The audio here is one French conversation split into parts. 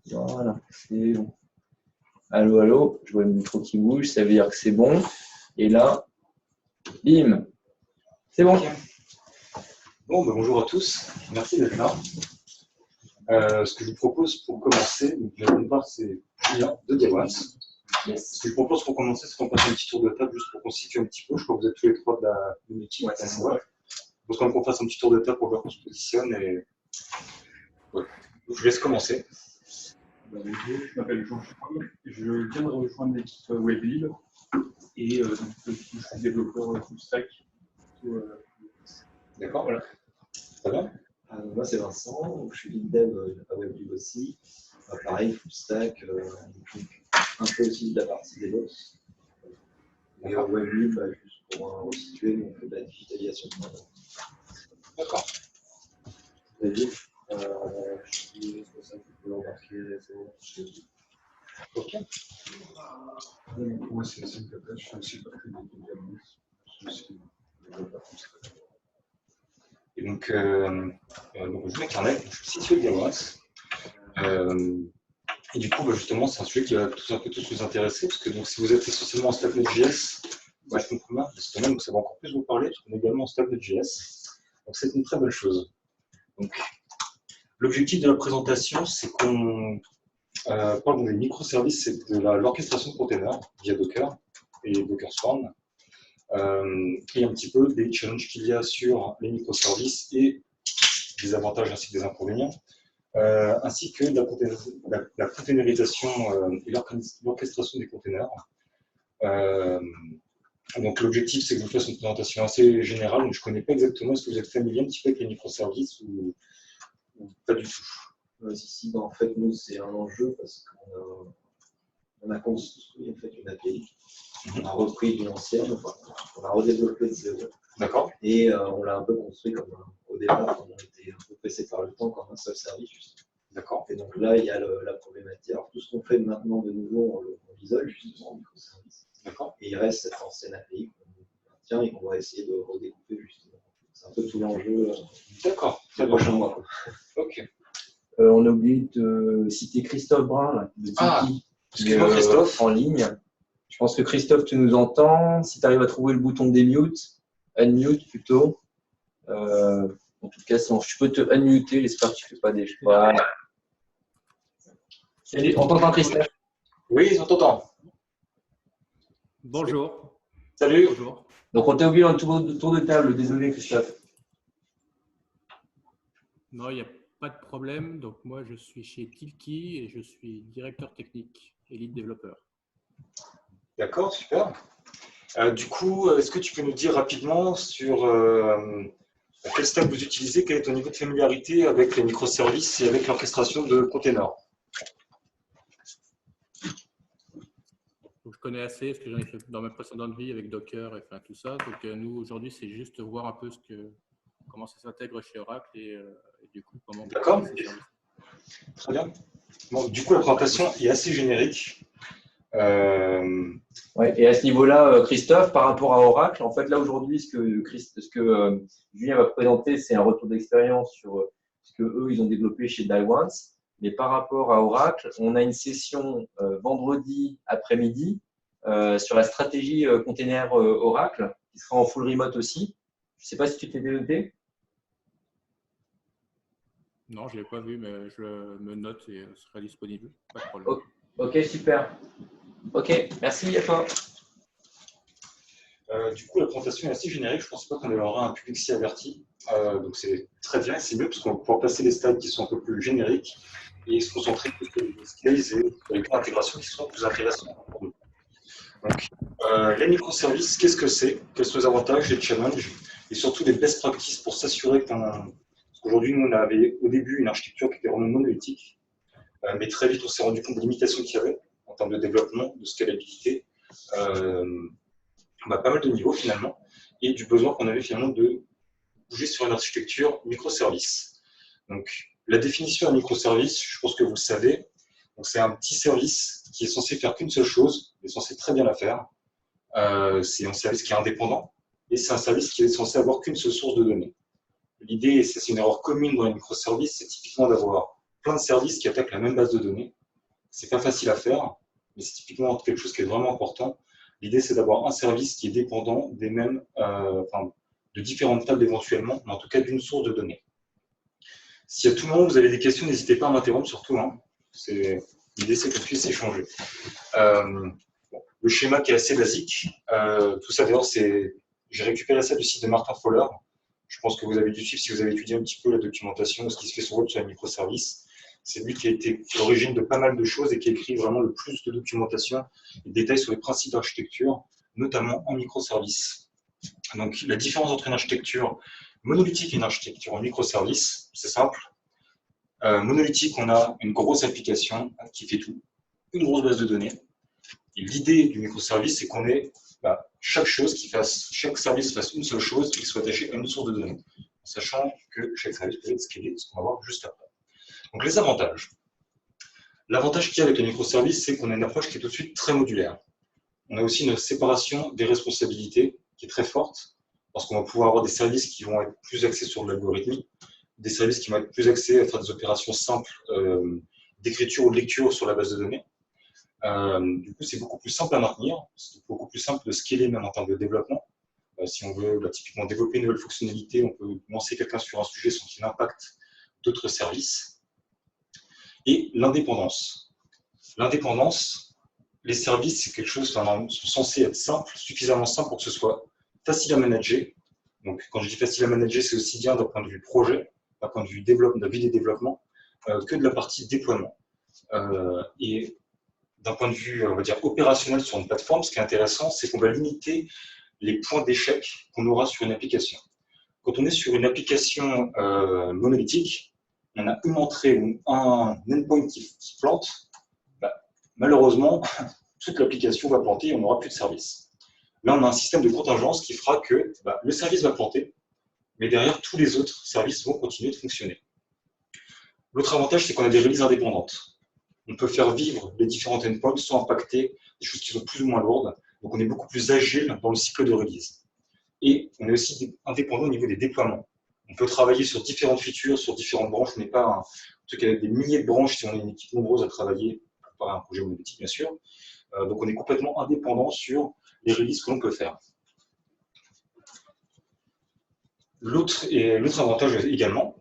Voilà, c'est bon. Allô, allô, je vois le micro qui bouge, ça veut dire que c'est bon. Et là, bim, c'est bon. Okay. Bon, bonjour à tous, merci d'être là. Ce que je vous propose pour commencer, donc d'une part c'est Julien de Diawans. Yes. Ce que je propose pour commencer, c'est qu'on passe un petit tour de table juste pour constituer un petit peu. Je crois que vous êtes tous les trois de l'équipe. Ouais, c'est ça. Je pense qu'on fasse un petit tour de table pour voir qu'on se positionne. Et... Ouais. Donc, je vous laisse commencer. Bonjour, je m'appelle Jean-Charles, je viens de rejoindre l'équipe WebLib et donc, je suis développeur full stack. D'accord. Voilà. Très bien. Moi, c'est Vincent, je suis lead dev à WebLib aussi. Pareil, full stack, un peu aussi de la partie DevOps. Et WebLib, juste pour resituer, on fait de la digitalisation de modèles. D'accord. WebLib, je suis responsable de l'embarquer chez WebLib. Ok. Moi, c'est Yassine Capet, je suis aussi partie de l'équipe Diawans. Je suis aussi développeur full stack. Et donc, je m'incarne, je suis situé de Diawans. Et du coup, justement, c'est un sujet qui va un peu tous vous intéresser, parce que donc, si vous êtes essentiellement en stack Node.js, je comprends bien, cette semaine, donc ça va encore plus vous parler, parce qu'on est également en stack Node.js. Donc c'est une très bonne chose. Donc, l'objectif de la présentation, c'est qu'on parle des microservices et de l'orchestration de containers via Docker et Docker Swarm, et un petit peu des challenges qu'il y a sur les microservices et des avantages ainsi que des inconvénients. Ainsi que la containerisation et l'orchestration des containers. Donc l'objectif, c'est que je vous fasse une présentation assez générale. Donc, je ne connais pas exactement, est-ce que vous êtes familier un petit peu avec les microservices ou pas du tout? Ici, en fait, nous, c'est un enjeu parce qu'on a construit en fait, une API. On a repris une ancienne, enfin, on a redéveloppé de zéro. D'accord. Et on l'a un peu construit comme au départ, comme on était un peu pressé par le temps, comme un seul service. D'accord. Et donc là, il y a la problématique. Alors, tout ce qu'on fait maintenant de nouveau, on l'isole justement en microservice. D'accord. Et il reste cette ancienne API qu'on maintient et qu'on va essayer de redécouper justement. C'est un peu tout l'enjeu. D'accord. Très prochain mois. Ok. On a oublié de citer Christophe Brun, là, de Tiki, excuse-moi Christophe. En ligne. Je pense que Christophe, tu nous entends. Si tu arrives à trouver le bouton unmute plutôt. En tout cas, je peux te unmuter, j'espère que tu ne fais pas des choses. Voilà. Salut, on t'entend Christophe? Oui, on t'entend. Bonjour. Salut. Bonjour. Donc, on t'a oublié un tour de table, désolé Christophe. Non, il n'y a pas de problème. Donc, moi, je suis chez Tilki et je suis directeur technique et lead développeur. D'accord, super. Du coup, est-ce que tu peux nous dire rapidement sur quel stack vous utilisez, quel est ton niveau de familiarité avec les microservices et avec l'orchestration de containers? Donc, je connais assez parce que j'en ai fait dans ma précédente vie avec Docker et enfin, tout ça. Donc, nous, aujourd'hui, c'est juste voir un peu comment ça s'intègre chez Oracle et du coup, comment… D'accord. Très bien. Bon, du coup, la présentation est assez générique. Ouais, et à ce niveau-là, Christophe, par rapport à Oracle, en fait, là aujourd'hui, ce que Julien va présenter, c'est un retour d'expérience sur ce que eux ils ont développé chez Diawans. Mais par rapport à Oracle, on a une session vendredi après-midi sur la stratégie container Oracle, qui sera en full remote aussi. Je ne sais pas si tu t'es noté. Non, je ne l'ai pas vu, mais je me note et ce sera disponible. Pas de problème. Ok, super. Ok, merci à toi. Du coup, la présentation est assez générique. Je ne pense pas qu'on aura un public si averti. Donc, c'est très bien, c'est mieux parce qu'on va pouvoir passer les slides qui sont un peu plus génériques et se concentrer plus sur les skills et sur les points d'intégration qui sont plus intéressants pour nous. Donc, les microservices, qu'est-ce que c'est? Quels sont les avantages, les challenges et surtout les best practices pour s'assurer Parce qu'aujourd'hui, nous, on avait au début une architecture qui était vraiment monolithique, mais très vite, on s'est rendu compte des limitations qu'il y avait en termes de développement, de scalabilité, pas mal de niveaux finalement, et du besoin qu'on avait finalement de bouger sur une architecture microservice. Donc, la définition d'un microservice, je pense que vous le savez, c'est un petit service qui est censé faire qu'une seule chose, il est censé très bien la faire. C'est un service qui est indépendant, et c'est un service qui est censé avoir qu'une seule source de données. L'idée, c'est une erreur commune dans les microservices, c'est typiquement d'avoir plein de services qui attaquent la même base de données. C'est pas facile à faire, mais c'est typiquement quelque chose qui est vraiment important. L'idée, c'est d'avoir un service qui est dépendant des mêmes, de différentes tables éventuellement, mais en tout cas d'une source de données. Si à tout moment vous avez des questions, n'hésitez pas à m'interrompre surtout. Hein. L'idée, c'est qu'on puisse échanger. Le schéma qui est assez basique, tout ça d'ailleurs, j'ai récupéré ça du site de Martin Fowler. Je pense que vous avez dû suivre si vous avez étudié un petit peu la documentation, ce qui se fait sur web sur les microservices. C'est lui qui a été à l'origine de pas mal de choses et qui a écrit vraiment le plus de documentation et de détails sur les principes d'architecture, notamment en microservices. Donc, la différence entre une architecture monolithique et une architecture en microservices, c'est simple. Monolithique, on a une grosse application qui fait tout, une grosse base de données. Et l'idée du microservice, c'est qu'on ait chaque service fasse une seule chose et qu'il soit attaché à une source de données, sachant que chaque service peut être scalé, ce qu'on va voir juste après. Donc les avantages. L'avantage qu'il y a avec le microservice, c'est qu'on a une approche qui est tout de suite très modulaire. On a aussi une séparation des responsabilités qui est très forte, parce qu'on va pouvoir avoir des services qui vont être plus axés sur l'algorithmie, des services qui vont être plus axés à faire des opérations simples d'écriture ou de lecture sur la base de données. Du coup, c'est beaucoup plus simple à maintenir, c'est beaucoup plus simple de scaler même en termes de développement. Si on veut typiquement développer une nouvelle fonctionnalité, on peut lancer quelqu'un sur un sujet sans qu'il impacte d'autres services. Et l'indépendance. L'indépendance, les services, c'est quelque chose qui sont censés être simples, suffisamment simples pour que ce soit facile à manager. Donc, quand je dis facile à manager, c'est aussi bien d'un point de vue projet, d'un point de vue développement, de la vie des développements, que de la partie déploiement. Et d'un point de vue, on va dire, opérationnel sur une plateforme, ce qui est intéressant, c'est qu'on va limiter les points d'échec qu'on aura sur une application. Quand on est sur une application monolithique, on a une entrée ou un endpoint qui plante, malheureusement, toute l'application va planter et on n'aura plus de service. Là, on a un système de contingence qui fera que le service va planter, mais derrière, tous les autres services vont continuer de fonctionner. L'autre avantage, c'est qu'on a des releases indépendantes. On peut faire vivre les différents endpoints sans impacter des choses qui sont plus ou moins lourdes. Donc, on est beaucoup plus agile dans le cycle de release. Et on est aussi indépendant au niveau des déploiements. On peut travailler sur différentes features, sur différentes branches. On n'est pas un truc avec des milliers de branches si on est une équipe nombreuse à travailler, par un projet monolithique bien sûr. Donc on est complètement indépendant sur les releases que l'on peut faire. L'autre avantage également,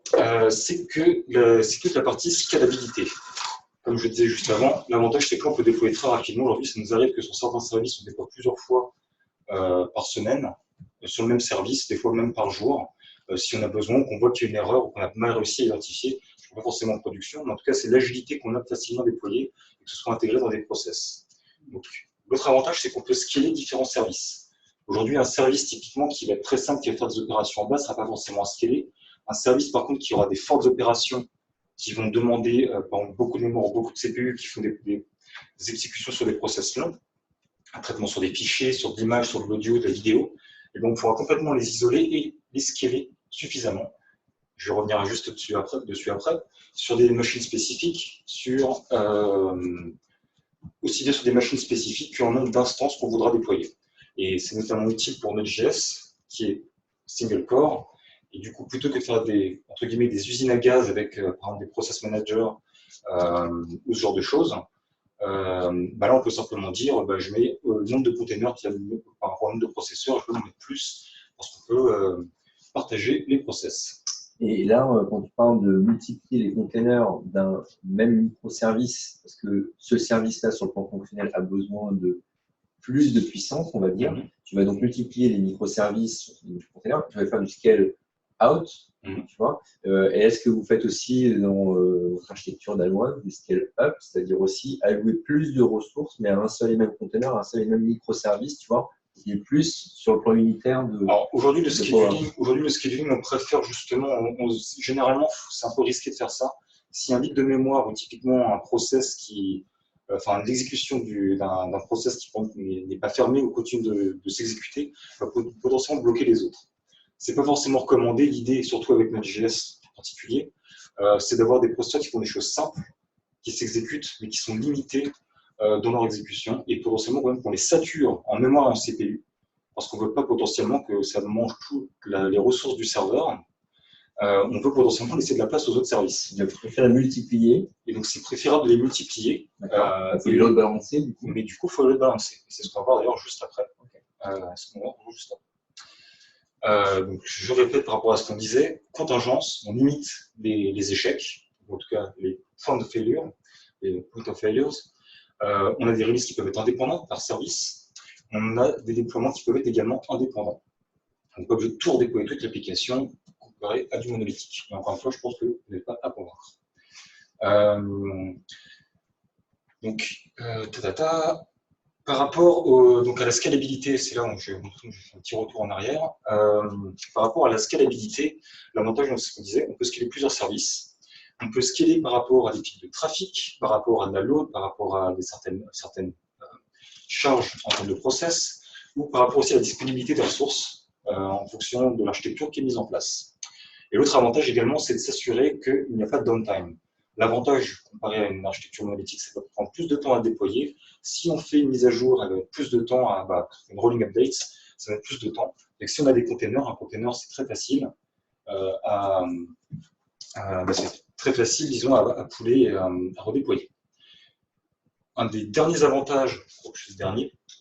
c'est que la partie scalabilité. Comme je disais juste avant, l'avantage c'est qu'on peut déployer très rapidement. Aujourd'hui, ça nous arrive que sur certains services, on déploie plusieurs fois par semaine sur le même service, des fois même par jour. Si on a besoin, qu'on voit qu'il y a une erreur ou qu'on a mal réussi à identifier, pas forcément en production, mais en tout cas, c'est l'agilité qu'on a facilement déployée et que ce soit intégré dans des process. Donc, l'autre avantage, c'est qu'on peut scaler différents services. Aujourd'hui, un service typiquement qui va être très simple, qui va faire des opérations en bas, ne sera pas forcément scalé. Un service, par contre, qui aura des fortes opérations qui vont demander par exemple, beaucoup de mémoire, beaucoup de CPU, qui font des exécutions sur des process longs, un traitement sur des fichiers, sur de l'image, sur de l'audio, de la vidéo, et donc on pourra complètement les isoler et les scaler suffisamment. Je vais revenir juste dessus après, sur des machines spécifiques, aussi bien sur des machines spécifiques qu'en nombre d'instances qu'on voudra déployer. Et c'est notamment utile pour Node.js, qui est single core. Et du coup, plutôt que de faire entre guillemets, des usines à gaz avec, par exemple, des process managers ou ce genre de choses, là, on peut simplement dire, je mets le nombre de containers par rapport au nombre de processeurs, je peux en mettre plus, parce qu'on peut partager les process. Et là, quand tu parles de multiplier les containers d'un même microservice, parce que ce service-là, sur le plan fonctionnel, a besoin de plus de puissance, on va dire, tu vas donc multiplier les microservices sur les containers, tu vas faire du scale out, tu vois. Et est-ce que vous faites aussi dans votre architecture d'Alloy du scale up, c'est-à-dire aussi allouer plus de ressources, mais à un seul et même container, à un seul et même microservice, tu vois, qui est plus sur le plan unitaire de. Alors aujourd'hui, le scheduling, on préfère justement, généralement, c'est un peu risqué de faire ça. Si un bit de mémoire ou typiquement un process l'exécution d'un process qui n'est pas fermé ou continue de s'exécuter, va potentiellement bloquer les autres. C'est pas forcément recommandé. L'idée, surtout avec Node.js en particulier, c'est d'avoir des processeurs qui font des choses simples, qui s'exécutent, mais qui sont limités dans leur exécution, et potentiellement même qu'on les sature en mémoire et en CPU, parce qu'on ne veut pas potentiellement que ça mange toutes les ressources du serveur. on peut potentiellement laisser de la place aux autres services. Je préfère multiplier. Et donc, c'est préférable de les multiplier. Il faut les load balancer, du coup. Mais du coup, il faut les balancer. C'est ce qu'on va voir d'ailleurs juste après. Donc, je répète par rapport à ce qu'on disait, contingence, on limite les échecs, ou en tout cas les points de failure, les point of failures. On a des releases qui peuvent être indépendants par service. On a des déploiements qui peuvent être également indépendants. On n'est pas obligé de tout redéployer toute l'application comparé à du monolithique. Et encore une fois, je pense que vous n'êtes pas à convaincre. Par rapport donc à la scalabilité, c'est là où je fais un petit retour en arrière. Par rapport à la scalabilité, l'avantage, c'est ce qu'on disait, on peut scaler plusieurs services. On peut scaler par rapport à des types de trafic, par rapport à de la load, par rapport à certaines charges en termes de process, ou par rapport aussi à la disponibilité des ressources en fonction de l'architecture qui est mise en place. Et l'autre avantage également, c'est de s'assurer qu'il n'y a pas de downtime. L'avantage, comparé à une architecture monolithique, c'est que ça va prendre plus de temps à déployer. Si on fait une mise à jour avec plus de temps, une rolling update, ça va être plus de temps. Et si on a des containers, un container, c'est très facile disons, à pouler et à redéployer. Un des derniers avantages,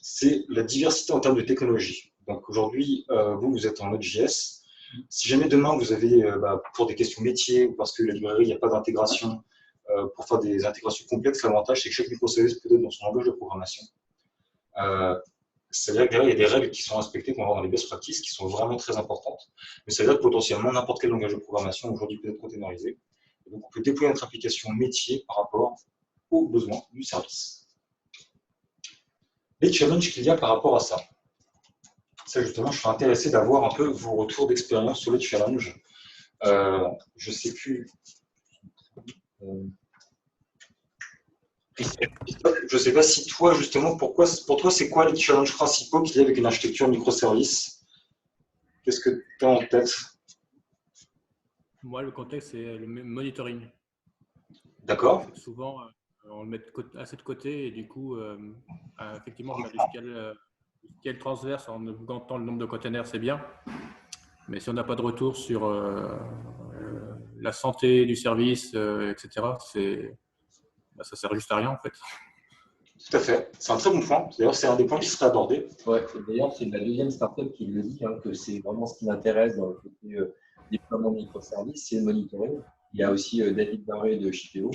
c'est la diversité en termes de technologie. Donc aujourd'hui, vous êtes en Node.js. Si jamais demain vous avez, pour des questions métiers ou parce que la librairie, il n'y a pas d'intégration, pour faire des intégrations complexes, l'avantage c'est que chaque microservice peut être dans son langage de programmation. C'est-à-dire que derrière, il y a des règles qui sont respectées, qu'on va voir dans les best practices, qui sont vraiment très importantes. Mais ça veut dire que potentiellement, n'importe quel langage de programmation aujourd'hui peut être containerisé. Et donc, on peut déployer notre application métier par rapport aux besoins du service. Les challenges qu'il y a par rapport à ça. Ça, justement, je serais intéressé d'avoir un peu vos retours d'expérience sur les challenges. Je ne sais plus. Je ne sais pas si toi, justement, pour toi, c'est quoi les challenges principaux qu'il y a avec une architecture microservice? Qu'est-ce que tu as en tête? Moi, le contexte, c'est le monitoring. D'accord. Souvent, on le met assez de côté et du coup, effectivement, on a du scale transverse en augmentant le nombre de containers, c'est bien. Mais si on n'a pas de retour sur la santé du service, etc., ça ne sert juste à rien en fait. Tout à fait. C'est un très bon point. D'ailleurs, c'est un des points qui serait abordé. Ouais, d'ailleurs, c'est la deuxième startup qui le dit, que c'est vraiment ce qui m'intéresse dans le côté déploiement de microservices, c'est le monitoring. Il y a aussi David Barré de Chipeo.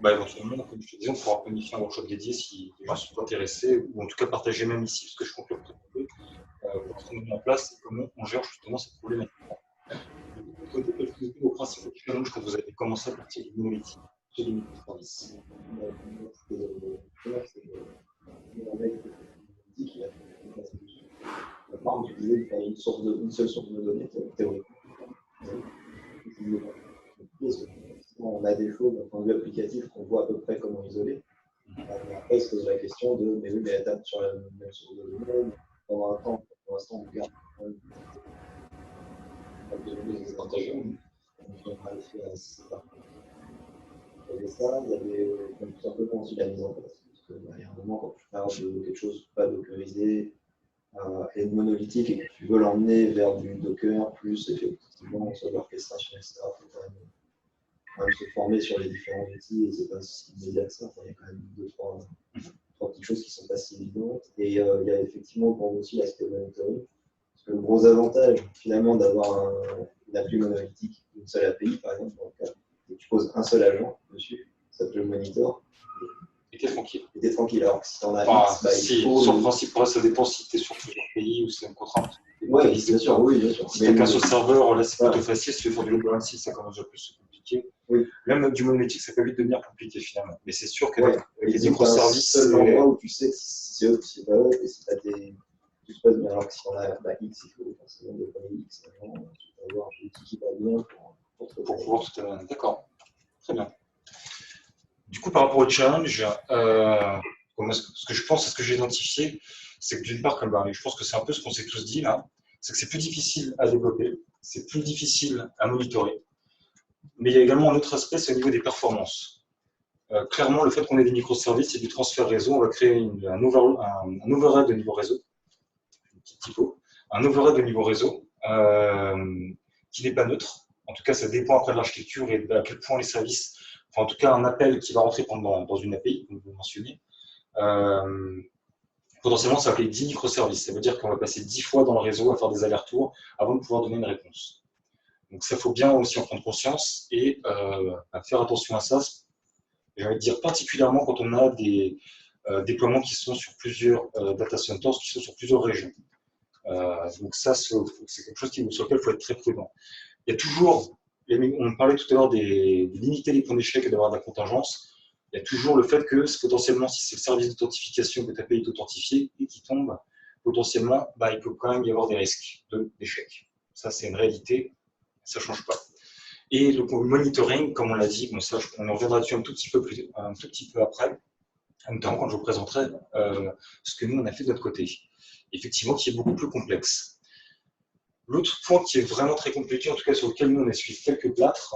Éventuellement, comme je te disais, on pourra planifier un workshop dédié si les gens sont intéressés, ou en tout cas partager même ici, parce que je compte le présenter, pour ce qu'on met en place et comment on gère justement cette problématique. Aux principaux challenges quand vous avez commencé à partir du monolithique sur les microservices. On utilisait une seule source de données théorique. On a des choses d'un point de vue applicatif qu'on voit à peu près comment isoler. Après, il se pose la question de mais oui, mais elle tape sur la même source de données pendant un temps. Pour l'instant, on garde des avantages. On a fait à ça. Il y avait ça, il y avait tout simplement aussi la mise en place. Parce qu'il y a un moment, quand tu parles de quelque chose pas dockerisé et de monolithique et que tu veux l'emmener vers du Docker, plus effectivement sur l'orchestration, etc., il faut quand même se former sur les différents outils et c'est pas si immédiat que ça. Il y a quand même trois petites choses qui sont pas si évidentes. Et il y a effectivement pour nous aussi l'aspect monitoring. Parce que le gros avantage finalement d'avoir une appli monolithique, une seule API par exemple, dans le cas, c'est que tu poses un seul agent dessus, ça te le monitor. Et t'es tranquille. Et t'es tranquille. Alors que si t'en as il faut. Sur le principe, ça dépend si t'es sur plusieurs pays ou si c'est une contrainte. Oui, bien sûr, oui, bien sûr. Si t'as qu'un seul serveur, là c'est plutôt facile. Si tu veux faire du load balancing, ça commence déjà plus se compliquer. Oui. Même du monolithique, ça peut vite devenir compliqué finalement. Mais c'est sûr que les microservices. C'est l'endroit où tu sais que si c'est eux, c'est pas eux, et si t'as des. Tout se passe bien. Alors que si on a X, il faut forcément déployer X. Tu vas avoir un outil qui va bien pour pouvoir tout à l'heure. D'accord. Très bien. Du coup, par rapport au challenge, ce que je pense, ce que j'ai identifié, c'est que d'une part, comme je pense que c'est un peu ce qu'on s'est tous dit là, c'est que c'est plus difficile à développer, c'est plus difficile à monitorer. Mais il y a également un autre aspect, c'est au niveau des performances. Clairement, le fait qu'on ait des microservices et du transfert réseau, on va créer un overhead de niveau réseau, un overhead de niveau réseau, qui n'est pas neutre. En tout cas, ça dépend après de l'architecture et à quel point les services, enfin, en tout cas, un appel qui va rentrer dans une API, comme vous mentionnez, potentiellement, ça va appeler 10 microservices. Ça veut dire qu'on va passer 10 fois dans le réseau à faire des allers-retours avant de pouvoir donner une réponse. Donc, ça, faut bien aussi en prendre conscience et faire attention à ça. J'ai envie de dire particulièrement quand on a des déploiements qui sont sur plusieurs data centers, qui sont sur plusieurs régions. Donc ça, c'est quelque chose sur lequel il faut être très prudent. Il y a toujours, on parlait tout à l'heure de limiter les points d'échec et d'avoir de la contingence. Il y a toujours le fait que potentiellement, si c'est le service d'authentification que tu as payé authentifié et qui tombe, potentiellement, il peut quand même y avoir des risques d'échec. Ça, c'est une réalité, ça ne change pas. Et le monitoring, comme on l'a dit, bon, ça, on en reviendra dessus un tout petit peu après, notamment quand je vous présenterai ce que nous, on a fait de notre côté. Effectivement, qui est beaucoup plus complexe. L'autre point qui est vraiment très compliqué, en tout cas sur lequel nous, on a suivi quelques plâtres,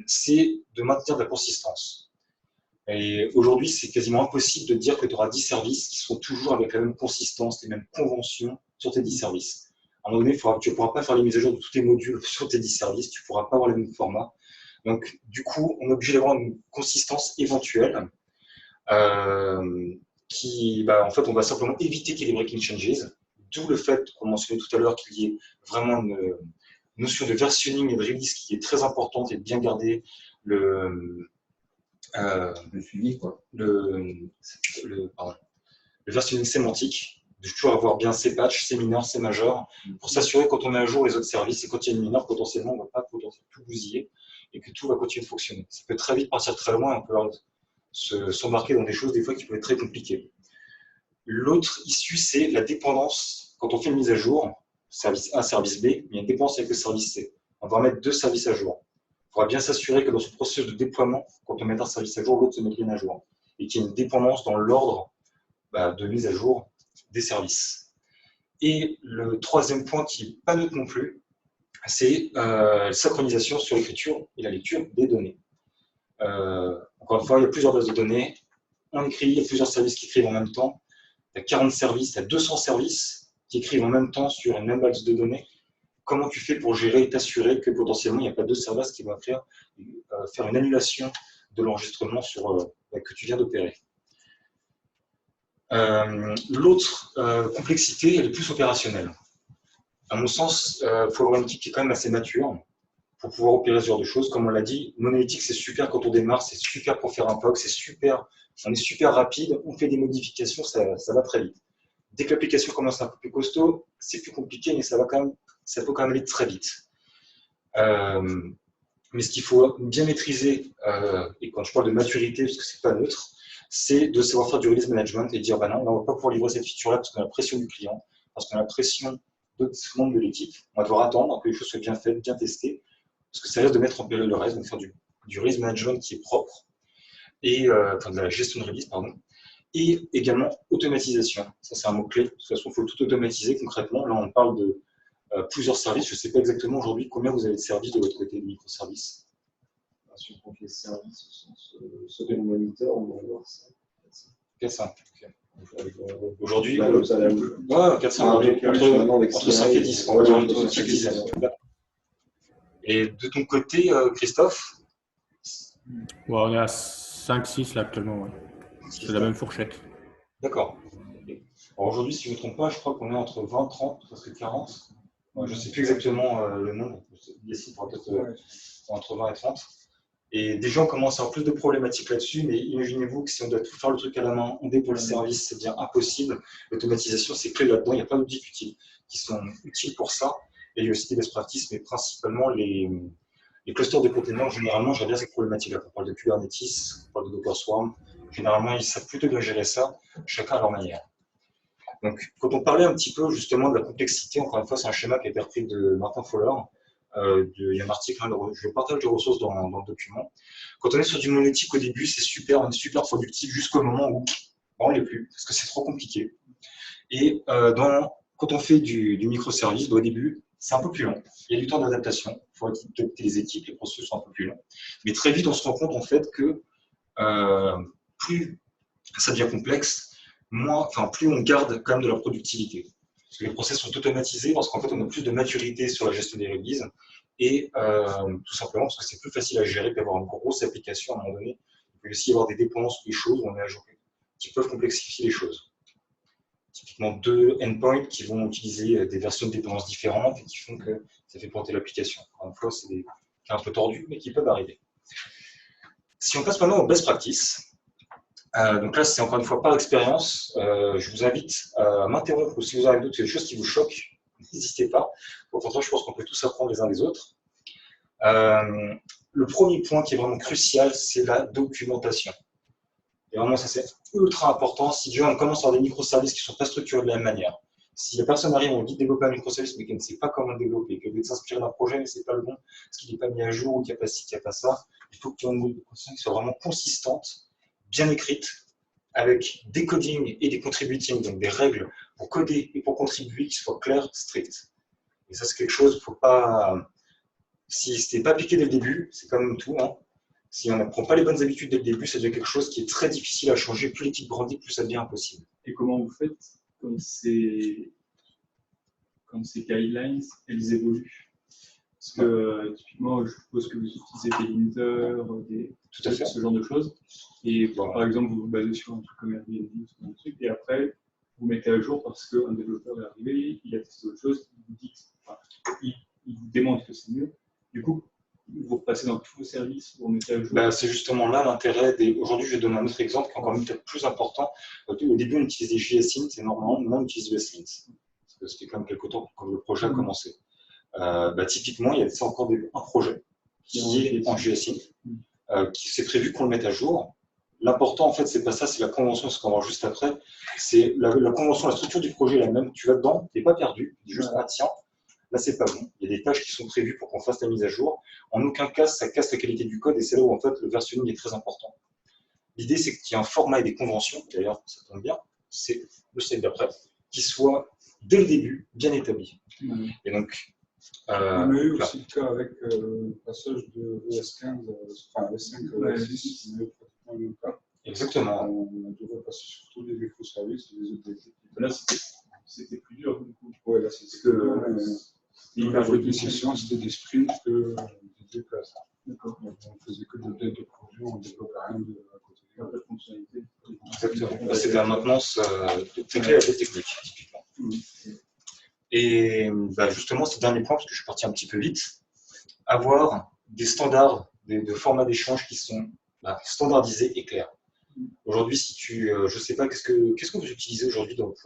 c'est de maintenir de la consistance. Et aujourd'hui, c'est quasiment impossible de dire que tu auras 10 services qui seront toujours avec la même consistance, les mêmes conventions sur tes 10 services. À un moment donné, tu ne pourras pas faire les mises à jour de tous tes modules sur tes 10 services, tu ne pourras pas avoir les mêmes formats. Donc, du coup, on est obligé d'avoir une consistance éventuelle qui, en fait, on va simplement éviter qu'il y ait des breaking changes, d'où le fait qu'on mentionnait tout à l'heure qu'il y ait vraiment une notion de versionning et de release qui est très importante et de bien garder le suivi, quoi. Le versionning sémantique, de toujours avoir bien ses patchs, ses mineurs, ses majors, pour s'assurer quand on met à jour les autres services et quand il y a une mineure, potentiellement, on ne va pas tout bousiller et que tout va continuer de fonctionner. Ça peut très vite partir très loin et on peut s'embarquer dans des choses des fois qui peuvent être très compliquées. L'autre issue, c'est la dépendance. Quand on fait une mise à jour, service A, service B, il y a une dépendance avec le service C. On va mettre 2 services à jour. Il faudra bien s'assurer que dans ce processus de déploiement, quand on met un service à jour, l'autre se met bien à jour. Et qu'il y ait une dépendance dans l'ordre de mise à jour des services. Et le troisième point qui n'est pas neutre non plus, c'est la synchronisation sur l'écriture et la lecture des données. Encore une fois, il y a plusieurs bases de données. On écrit, il y a plusieurs services qui écrivent en même temps. Il y a 40 services, il y a 200 services qui écrivent en même temps sur une même base de données. Comment tu fais pour gérer et t'assurer que potentiellement il n'y a pas 2 services qui vont faire une annulation de l'enregistrement que tu viens d'opérer. L'autre complexité, elle est plus opérationnelle. À mon sens, il faut avoir une équipe qui est quand même assez mature pour pouvoir opérer ce genre de choses. Comme on l'a dit, monolithique, c'est super quand on démarre, c'est super pour faire un POC, c'est super, on est super rapide, on fait des modifications, ça va très vite. Dès que l'application commence un peu plus costaud, c'est plus compliqué, mais ça peut quand même aller très vite. Mais ce qu'il faut bien maîtriser, et quand je parle de maturité, parce que c'est pas neutre, c'est de savoir faire du release management et dire non, on ne va pas pouvoir livrer cette feature-là parce qu'on a la pression du client, parce qu'on a la pression d'autres membres de l'équipe. On va devoir attendre que les choses soient bien faites, bien testées, parce que ça risque de mettre en péril le reste, donc faire du release management qui est propre, et de la gestion de release, pardon. Et également automatisation. Ça, c'est un mot-clé. De toute façon, il faut tout automatiser concrètement. Là, on parle de plusieurs services. Je ne sais pas exactement aujourd'hui combien vous avez de services de votre côté de microservices. Si on compte les services au sens sauver le moniteur, on va avoir 4-5. Aujourd'hui, 4-5, entre 5 et 10. On va dire entre 5 et 10. Et de ton côté, Christophe? On est à 5-6 là actuellement. Ouais. C'est la même fourchette. D'accord. Aujourd'hui, si je ne me trompe pas, je crois qu'on est entre 20, 30, presque 40. Je ne sais plus exactement le nombre. Ici, peut-être entre 20 et 30. Et des gens commencent à avoir plus de problématiques là-dessus, mais imaginez-vous que si on doit tout faire le truc à la main, on déploie le service, c'est bien impossible. L'automatisation, c'est clé là-dedans. Il y a plein d'outils qui sont utiles pour ça. Et il y a aussi des best practices, mais principalement les clusters de containers. Généralement, j'aime bien ces problématiques-là. On parle de Kubernetes, on parle de Docker Swarm. Généralement, ils savent plutôt bien gérer ça, chacun à leur manière. Donc, quand on parlait un petit peu justement de la complexité, encore une fois, c'est un schéma qui a été repris de Martin Fowler. Il y a un article, je partage les ressources dans le document. Quand on est sur du monolithique au début, c'est super, on est super productif jusqu'au moment où on ne l'est plus, parce que c'est trop compliqué. Et quand on fait du microservice, au début, c'est un peu plus long. Il y a du temps d'adaptation, il faut adapter les équipes, les processus sont un peu plus longs. Mais très vite, on se rend compte en fait que plus ça devient complexe, plus on garde quand même de la productivité. Parce que les process sont automatisés parce qu'en fait, on a plus de maturité sur la gestion des releases et tout simplement parce que c'est plus facile à gérer qu'avoir une grosse application à un moment donné. Il peut aussi y avoir des dépendances ou des choses où on est à jour qui peuvent complexifier les choses. Typiquement, 2 endpoints qui vont utiliser des versions de dépendances différentes et qui font que ça fait planter l'application. Encore une fois, c'est des cas un peu tordus, mais qui peuvent arriver. Si on passe maintenant aux best practices, donc là, c'est encore une fois par expérience. Je vous invite à m'interrompre ou si vous avez d'autres choses qui vous choquent, n'hésitez pas. Au contraire, je pense qu'on peut tous apprendre les uns des autres. Le premier point qui est vraiment crucial, c'est la documentation. Et vraiment, ça c'est ultra important. Si déjà on commence à avoir des microservices qui ne sont pas structurés de la même manière, si la personne arrive, on dit de développer un microservice, mais qu'elle ne sait pas comment le développer, qu'elle veut s'inspirer d'un projet, mais ce n'est pas le bon, parce qu'il n'est pas mis à jour, ou qu'il n'y a pas ci, qu'il n'y a pas ça, il faut qu'il y ait une documentation qui soit vraiment consistante, bien écrite, avec des codings et des contributing, donc des règles pour coder et pour contribuer qui soient claires, strictes. Et ça, c'est quelque chose, il ne faut pas. Si ce n'est pas appliqué dès le début, c'est comme tout, hein. Si on n'apprend pas les bonnes habitudes dès le début, ça devient quelque chose qui est très difficile à changer. Plus l'équipe grandit, plus ça devient impossible. Et comment vous faites quand ces guidelines, elles évoluent? Parce que typiquement, je suppose que vous utilisez des linters, ce genre de choses. Et par exemple, vous vous basez sur un truc comme Airbnb ou ce genre de truc, et après, vous mettez à jour parce qu'un développeur est arrivé, il a testé autre chose, il vous dit, il vous démontre que c'est mieux. Du coup, vous repassez dans tous vos services, vous mettez à jour. C'est justement là l'intérêt des. Aujourd'hui, je vais donner un autre exemple qui est encore peut-être plus important. Au début, on utilisait JSLint et normalement, maintenant, on utilise USLint. Parce que c'était quand même quelques temps quand le projet a commencé. Typiquement, il y a encore un projet qui est en JSLint, qui s'est prévu qu'on le mette à jour. L'important, en fait, c'est pas ça, c'est la convention, ce qu'on va voir juste après. C'est la convention, la structure du projet est la même. Tu vas dedans, tu n'es pas perdu, tu dis juste, tiens, là, c'est pas bon. Il y a des tâches qui sont prévues pour qu'on fasse la mise à jour. En aucun cas, ça casse la qualité du code et c'est là où, en fait, le versionning est très important. L'idée, c'est qu'il y ait un format et des conventions, d'ailleurs, ça tombe bien, c'est le slide d'après, qui soit, dès le début, bien établi. Et donc, on a eu aussi le cas avec le passage de ES15, enfin ES5 à ES6, on a eu pratiquement le même cas. Exactement. On a dû repasser sur tous les microservices, les autres équipes. Là, c'était plus dur. Du coup. Ouais, là, c'était plus dur. La décision, c'était des sprints que des déplaces. D'accord. On faisait que des updates de projet, on ne développait rien à côté. Il n'y a pas de fonctionnalité. Exactement. C'est de la maintenance technique, typiquement. Et justement, ce dernier point, parce que je suis parti un petit peu vite, avoir des standards de format d'échange qui sont standardisés et clairs. Aujourd'hui, si tu, je ne sais pas, qu'est-ce que vous utilisez aujourd'hui pour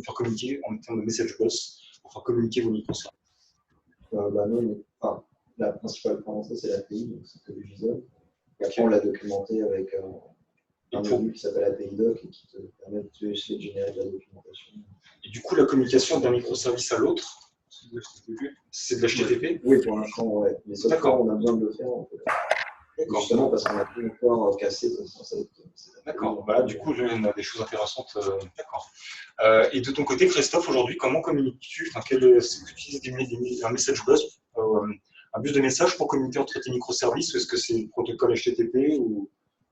faire communiquer en termes de message bus, pour faire communiquer vos microservices? La principale convention, c'est l'API, donc c'est que du JSON. Et après, on l'a documenté avec un module qui s'appelle API Doc et qui te permet de générer de la documentation. Et du coup, la communication d'un microservice à l'autre, c'est de l'HTTP? Oui, pour l'instant, ouais. Mais sauf qu'on a besoin de le faire, en fait. Justement, parce qu'on a pu encore casser cette. D'accord. Du coup, on a des choses intéressantes. D'accord. Et de ton côté, Christophe, aujourd'hui, comment communiques-tu? Tu utilises un message bus, un bus de messages pour communiquer entre tes microservices, ou est-ce que c'est le protocole HTTP ou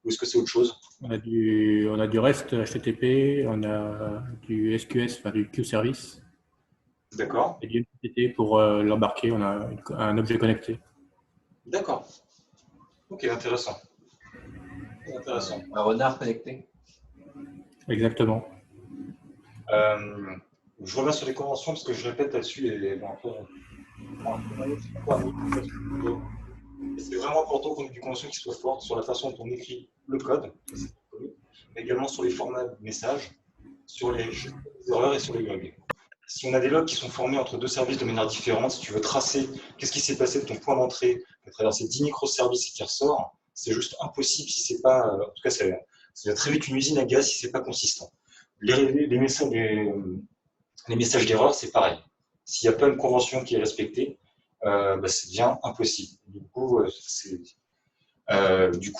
est-ce que c'est autre chose? On a du REST HTTP, on a du SQS, enfin du Q-Service. D'accord. Et du MQTT pour l'embarquer, on a un objet connecté. D'accord. Ok, intéressant. Intéressant. Un renard connecté. Exactement. Je reviens sur les conventions parce que je répète là-dessus et c'est vraiment important qu'on ait des conventions qui soient fortes sur la façon dont on écrit le code, mais également sur les formats de messages, sur les erreurs et sur les logs. Si on a des logs qui sont formés entre deux services de manière différente, si tu veux tracer qu'est-ce qui s'est passé de ton point d'entrée à travers ces 10 microservices qui ressort, c'est juste impossible si c'est pas, en tout cas, ça devient très vite une usine à gaz si c'est pas consistant. Les messages d'erreur, c'est pareil. S'il n'y a pas une convention qui est respectée, ça devient impossible. Du coup,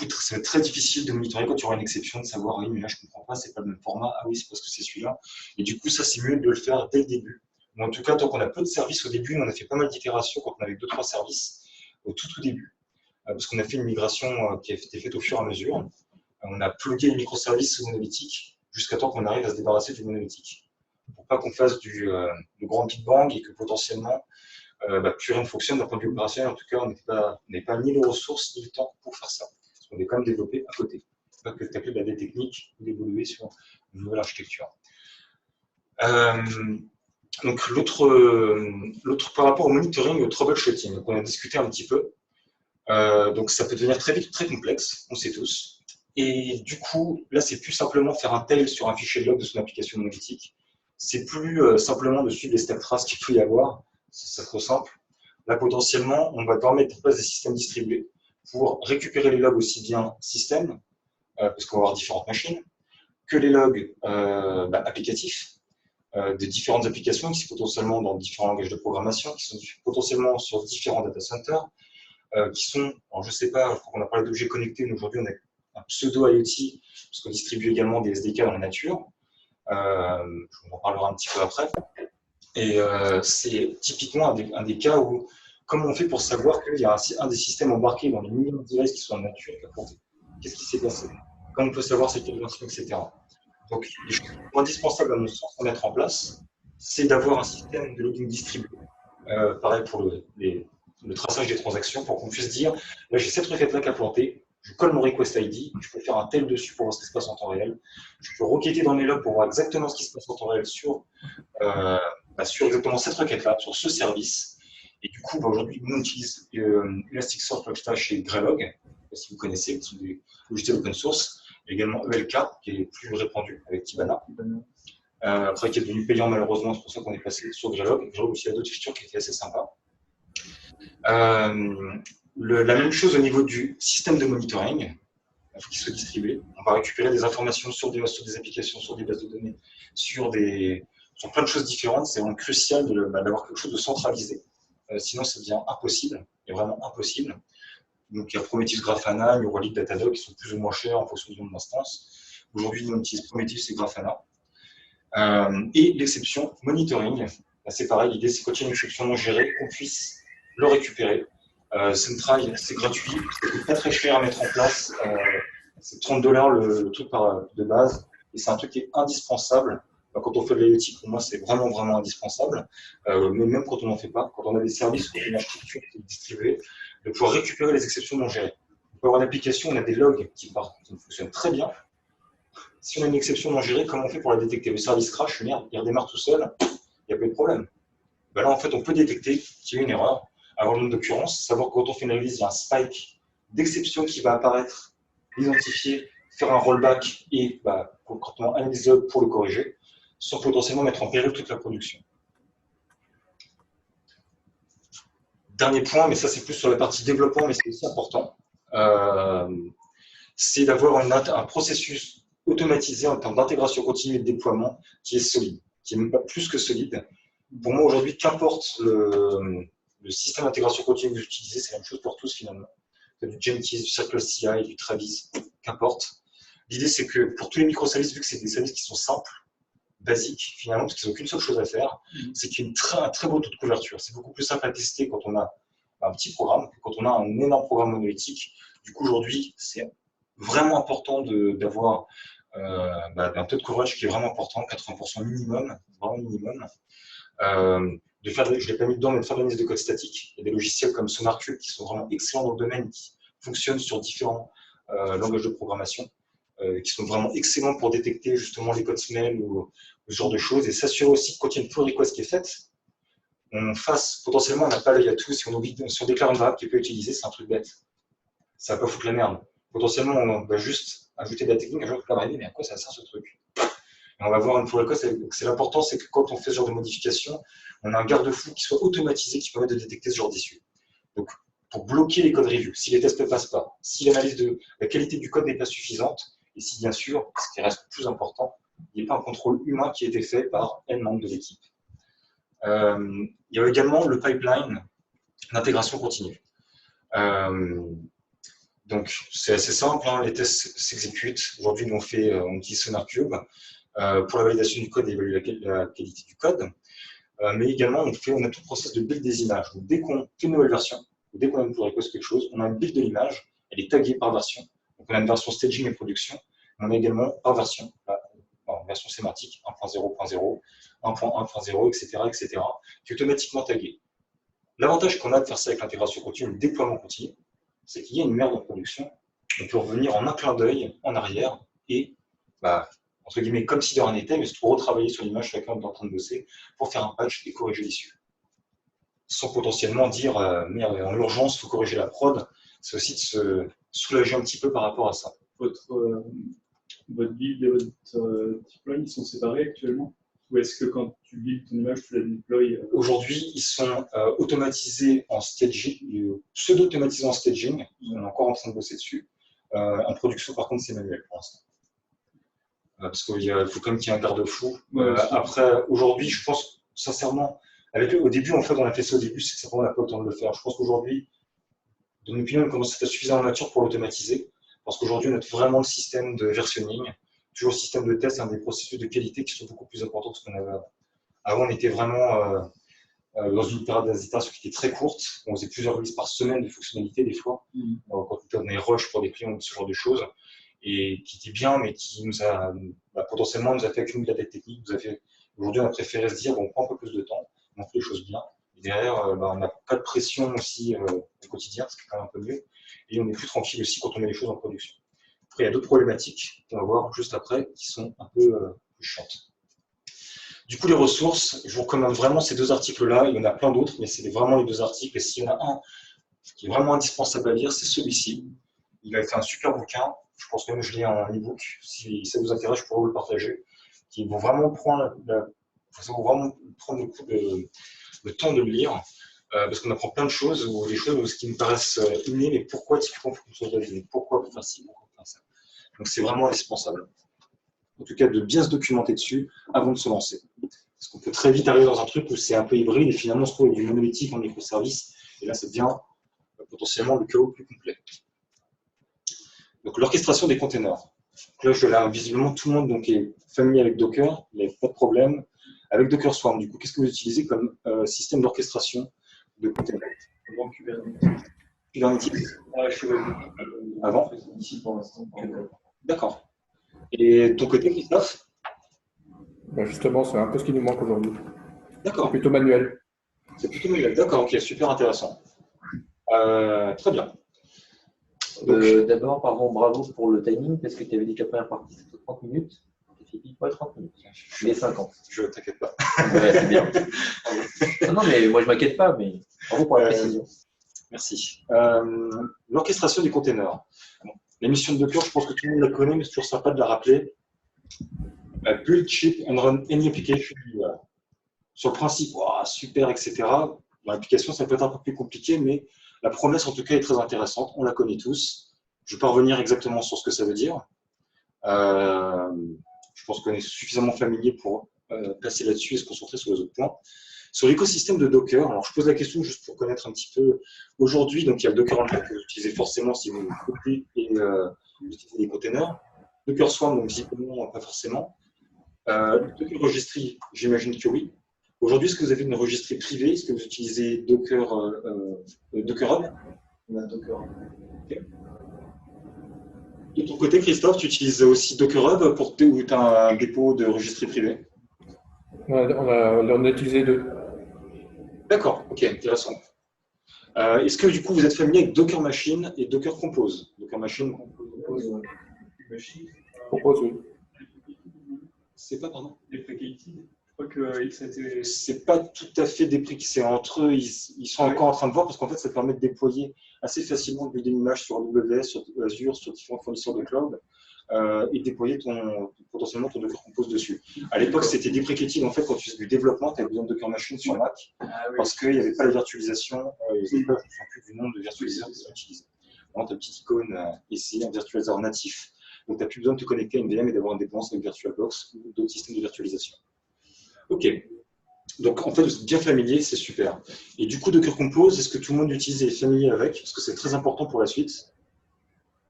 c'est très difficile de monitorer quand tu auras une exception, de savoir, oui, mais là, je ne comprends pas, c'est pas le même format, ah oui, c'est parce que c'est celui-là. Et du coup, ça, c'est mieux de le faire dès le début. Mais en tout cas, tant qu'on a peu de services au début, on a fait pas mal d'itérations quand on avait 2-3 services au tout début. Parce qu'on a fait une migration qui a été faite au fur et à mesure. On a plugué les microservices monolithiques jusqu'à temps qu'on arrive à se débarrasser du monolithique. pour pas qu'on fasse du grand Big Bang et que potentiellement plus rien ne fonctionne d'un point de vue opérationnel. En tout cas, on n'est pas ni les ressources ni le temps pour faire ça. Parce qu'on est quand même développé à côté. Pas que taper de la technique ou d'évoluer sur une nouvelle architecture. Donc l'autre par rapport au monitoring et au troubleshooting, donc on a discuté un petit peu. Donc ça peut devenir très vite très complexe, on sait tous. Et du coup, là, c'est plus simplement faire un tail sur un fichier de log de son application monolithique. C'est plus simplement de suivre les stack traces qu'il peut y avoir. C'est trop simple. Là, potentiellement, on va devoir mettre en place des systèmes distribués pour récupérer les logs aussi bien système, parce qu'on va avoir différentes machines, que les logs applicatifs de différentes applications qui sont potentiellement dans différents langages de programmation, qui sont potentiellement sur différents data centers, qui sont, alors je ne sais pas, on a parlé d'objets connectés, mais aujourd'hui on a un pseudo IoT, parce qu'on distribue également des SDK dans la nature. On en parlera un petit peu après. Et c'est typiquement un des cas où, comment on fait pour savoir qu'il y a un des systèmes embarqués dans les millions de devices qui sont en nature qui a planté? Qu'est-ce qui s'est passé? Comment on peut savoir c'est quelle version, etc. Donc, les choses indispensables à mon sens à mettre en place, c'est d'avoir un système de logging distribué. Pareil pour le traçage des transactions, pour qu'on puisse dire, là j'ai cette requête-là qui a planté, je colle mon request ID, je peux faire un tel dessus pour voir ce qui se passe en temps réel, je peux requêter dans mes logs pour voir exactement ce qui se passe en temps réel sur exactement cette requête-là, sur ce service. Et du coup, aujourd'hui, nous on utilise Elasticsearch Logstash et Greylog, si vous connaissez, ce sont des logiciels open source, et également ELK, qui est plus répandu avec Kibana. Après, qui est devenu payant malheureusement, c'est pour ça qu'on est passé sur Greylog. Greylog aussi a d'autres features qui étaient assez sympas. La même chose au niveau du système de monitoring, il faut qu'il soit distribué. On va récupérer des informations sur des applications, sur des bases de données, sur plein de choses différentes. C'est vraiment crucial d'avoir quelque chose de centralisé. Sinon, ça devient impossible, et vraiment impossible. Donc, il y a Prometheus Grafana, Neuralink, Datadog qui sont plus ou moins chers en fonction du nombre d'instances. Aujourd'hui, nous on utilise Prometheus et Grafana. Et l'exception monitoring, c'est pareil, l'idée c'est quand il y a une exception non gérée, qu'on puisse le récupérer. Central, c'est gratuit, c'est pas très cher à mettre en place, c'est 30 $ le truc de base, et c'est un truc qui est indispensable. Quand on fait de l'IoT, pour moi, c'est vraiment, vraiment indispensable, mais même quand on n'en fait pas, quand on a des services, quand on a une architecture qui est distribuée, de pouvoir récupérer les exceptions non gérées. On peut avoir une application, on a des logs qui fonctionnent très bien. Si on a une exception non gérée, comment on fait pour la détecter? Le service crash, merde, il redémarre tout seul, il n'y a pas de problème. Ben là, en fait, on peut détecter qu'il y a une erreur, avoir le nombre d'occurrences, savoir que quand on fait une analyse, il y a un spike d'exception qui va apparaître, l'identifier, faire un rollback et concrètement analyser pour le corriger, sans potentiellement mettre en péril toute la production. Dernier point, mais ça c'est plus sur la partie développement, mais c'est aussi important, c'est d'avoir un processus automatisé en termes d'intégration continue et de déploiement qui est solide, qui n'est même pas plus que solide. Pour moi aujourd'hui, qu'importe le système d'intégration continue que vous utilisez, c'est la même chose pour tous finalement. Du Jenkins, du CircleCI, du Travis, qu'importe. L'idée c'est que pour tous les microservices, vu que c'est des services qui sont simples, basiques finalement, parce qu'ils n'ont qu'une seule chose à faire, c'est qu'il y a un très beau taux de couverture. C'est beaucoup plus simple à tester quand on a un petit programme que quand on a un énorme programme monolithique. Du coup aujourd'hui, c'est vraiment important d'avoir un taux de coverage qui est vraiment important, 80% minimum, vraiment minimum. Je ne l'ai pas mis dedans, mais de faire de l'analyse de code statique. Il y a des logiciels comme SonarQube qui sont vraiment excellents dans le domaine, qui fonctionnent sur différents langages de programmation, qui sont vraiment excellents pour détecter justement les codes smell ou ce genre de choses, et s'assurer aussi que quand il y a une pull request qui est faite, on fasse potentiellement, on n'a pas l'œil à tout, si on déclare une variable qui peut être utilisée, c'est un truc bête. Ça va pas foutre la merde. Potentiellement, on va juste ajouter de la technique, un jour qui va arriver, mais à quoi ça sert ce truc? Et on va voir une pull request. C'est l'important, c'est que quand on fait ce genre de modification, on a un garde-fou qui soit automatisé, qui permet de détecter ce genre d'issue. Donc, pour bloquer les codes review, si les tests ne passent pas, si l'analyse de la qualité du code n'est pas suffisante, et si bien sûr, ce qui reste le plus important, il n'y a pas un contrôle humain qui a été fait par N membres de l'équipe. Il y a également le pipeline d'intégration continue. Donc, c'est assez simple, hein, les tests s'exécutent. Aujourd'hui, nous, on utilise SonarQube pour la validation du code et évaluer la qualité du code. Mais également, on a tout le process de build des images. Donc, dès qu'on fait une nouvelle version, ou dès qu'on a une pull request quelque chose, on a une build de l'image, elle est taguée par version. Donc, on a une version staging et production. On a également par version. version sémantique 1.0.0, 1.1.0, etc., etc., qui est automatiquement tagué. L'avantage qu'on a de faire ça avec l'intégration continue, le déploiement continu, c'est qu'il y a une merde en production, on peut revenir en un clin d'œil en arrière et, entre guillemets, comme si de rien n'était, mais se retravailler sur l'image sur laquelle on est en train de bosser pour faire un patch et corriger l'issue. Sans potentiellement dire merde, en urgence, il faut corriger la prod, c'est aussi de se soulager un petit peu par rapport à ça. Votre build et votre deploy, ils sont séparés actuellement? Ou est-ce que quand tu builds ton image, tu la déploies Aujourd'hui, ils sont automatisés en staging, pseudo-automatisés en staging, on est encore en train de bosser dessus. En production, par contre, c'est manuel pour l'instant. Parce qu'il faut quand même qu'il y ait un garde-fou. Après, aujourd'hui, je pense sincèrement, au début, en fait, on a fait ça au début, c'est que simplement on n'a pas le temps de le faire. Je pense qu'aujourd'hui, dans mon opinion, on commence à être suffisamment mature pour l'automatiser. Parce qu'aujourd'hui, on a vraiment le système de versionning, toujours le système de test, des processus de qualité qui sont beaucoup plus importants que ce qu'on avait avant. Avant, on était vraiment dans une période d'hésitation qui était très courte. On faisait plusieurs releases par semaine de fonctionnalités, des fois. Quand on avait rush pour des clients, ce genre de choses. Et qui était bien, mais qui nous a potentiellement nous a fait accumuler la dette technique. Aujourd'hui, on a préféré se dire bon, on prend un peu plus de temps, on fait les choses bien. Et derrière, on n'a pas de pression aussi au quotidien, ce qui est quand même un peu mieux. Et on est plus tranquille aussi quand on met les choses en production. Après, il y a d'autres problématiques qu'on va voir juste après qui sont un peu plus chiantes. Du coup, les ressources, je vous recommande vraiment ces deux articles-là. Il y en a plein d'autres, mais c'est vraiment les deux articles. Et s'il y en a un qui est vraiment indispensable à lire, c'est celui-ci. Il a fait un super bouquin. Je pense que même je l'ai en e-book. Si ça vous intéresse, je pourrais vous le partager. Qui vont vraiment prendre le temps de le lire. Parce qu'on apprend plein de choses, ou des choses qui me paraissent innées, mais pourquoi typiquement faut qu'on soit deviner? Pourquoi faire ci, pourquoi faire ça? Donc c'est vraiment indispensable. En tout cas, de bien se documenter dessus avant de se lancer. Parce qu'on peut très vite arriver dans un truc où c'est un peu hybride et finalement on se trouve avec du monolithique en microservice. Et là, ça devient potentiellement le chaos plus complet. Donc l'orchestration des containers. Donc là, visiblement, tout le monde est familier avec Docker, il n'y a pas de problème. Avec Docker Swarm, du coup, qu'est-ce que vous utilisez comme système d'orchestration de containers? Kubernetes. Avant? Ici pour l'instant. D'accord. Et de ton côté, Christophe? Justement, c'est un peu ce qui nous manque aujourd'hui. D'accord. C'est plutôt manuel. C'est plutôt manuel. D'accord, ok, super intéressant. Très bien. D'abord, pardon, bravo pour le timing, parce que tu avais dit que la première partie c'était 30 minutes. C'est dit pas 30 minutes, mais 50. Je t'inquiète pas. Ouais, c'est bien. Non, mais moi je m'inquiète pas, mais bravo pour la précision. Merci. L'orchestration du container. Bon, la mission de Docker, je pense que tout le monde la connaît, mais c'est toujours sympa de la rappeler. Build, ship and run any application. Sur le principe, super, etc. Dans l'application, ça peut être un peu plus compliqué, mais la promesse, en tout cas, est très intéressante. On la connaît tous. Je ne vais pas revenir exactement sur ce que ça veut dire. Je pense qu'on est suffisamment familier pour passer là-dessus et se concentrer sur les autres points. Sur l'écosystème de Docker, alors je pose la question juste pour connaître un petit peu. Aujourd'hui, donc il y a le Docker Engine que vous utilisez forcément si vous coupez et vous utilisez des containers. Docker Swarm, donc visiblement pas forcément. Docker Registry, j'imagine que oui. Aujourd'hui, est-ce que vous avez une registrie privée? Est-ce que vous utilisez Docker Hub? On a Docker. Okay. De ton côté, Christophe, tu utilises aussi Docker Hub ou tu as un dépôt de registrie privée? On a utilisé deux. D'accord, ok, intéressant. Est-ce que du coup vous êtes familier avec Docker Machine et Docker Compose? Docker Machine Compose, oui. C'est pas, pardon? Deprecated. Je crois que ça a été. C'est pas tout à fait déprécié, c'est entre eux, ils sont encore en train de voir parce qu'en fait ça permet de déployer assez facilement de builder une image sur AWS, sur Azure, sur différents fournisseurs de cloud et déployer potentiellement ton Docker Compose dessus. À l'époque c'était deprecated en fait quand tu faisais du développement, tu avais besoin de Docker Machine sur Mac parce qu'il n'y avait pas la virtualisation, je ne me souviens plus du nom de virtualiseur qu'ils ont utilisé. Tu as une petite icône ici, un virtualiseur natif, donc tu n'as plus besoin de te connecter à une VM et d'avoir une dépendance avec VirtualBox ou d'autres systèmes de virtualisation. Ok, donc en fait vous êtes bien familier, c'est super. Et du coup Docker Compose, est-ce que tout le monde utilise et est familier avec? Parce que c'est très important pour la suite.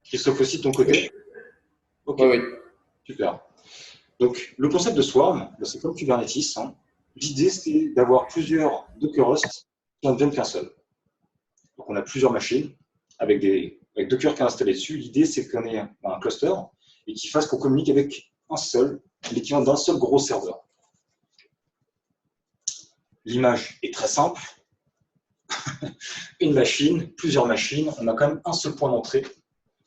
Christophe aussi de ton côté? Ok, oui. Super. Donc le concept de Swarm, c'est comme Kubernetes. Hein. L'idée c'est d'avoir plusieurs Docker hosts qui en deviennent qu'un seul. Donc on a plusieurs machines avec Docker qui est installé dessus. L'idée c'est qu'on ait un cluster et qu'il fasse qu'on communique avec l'équivalent d'un seul gros serveur. L'image est très simple. Une machine, plusieurs machines, on a quand même un seul point d'entrée.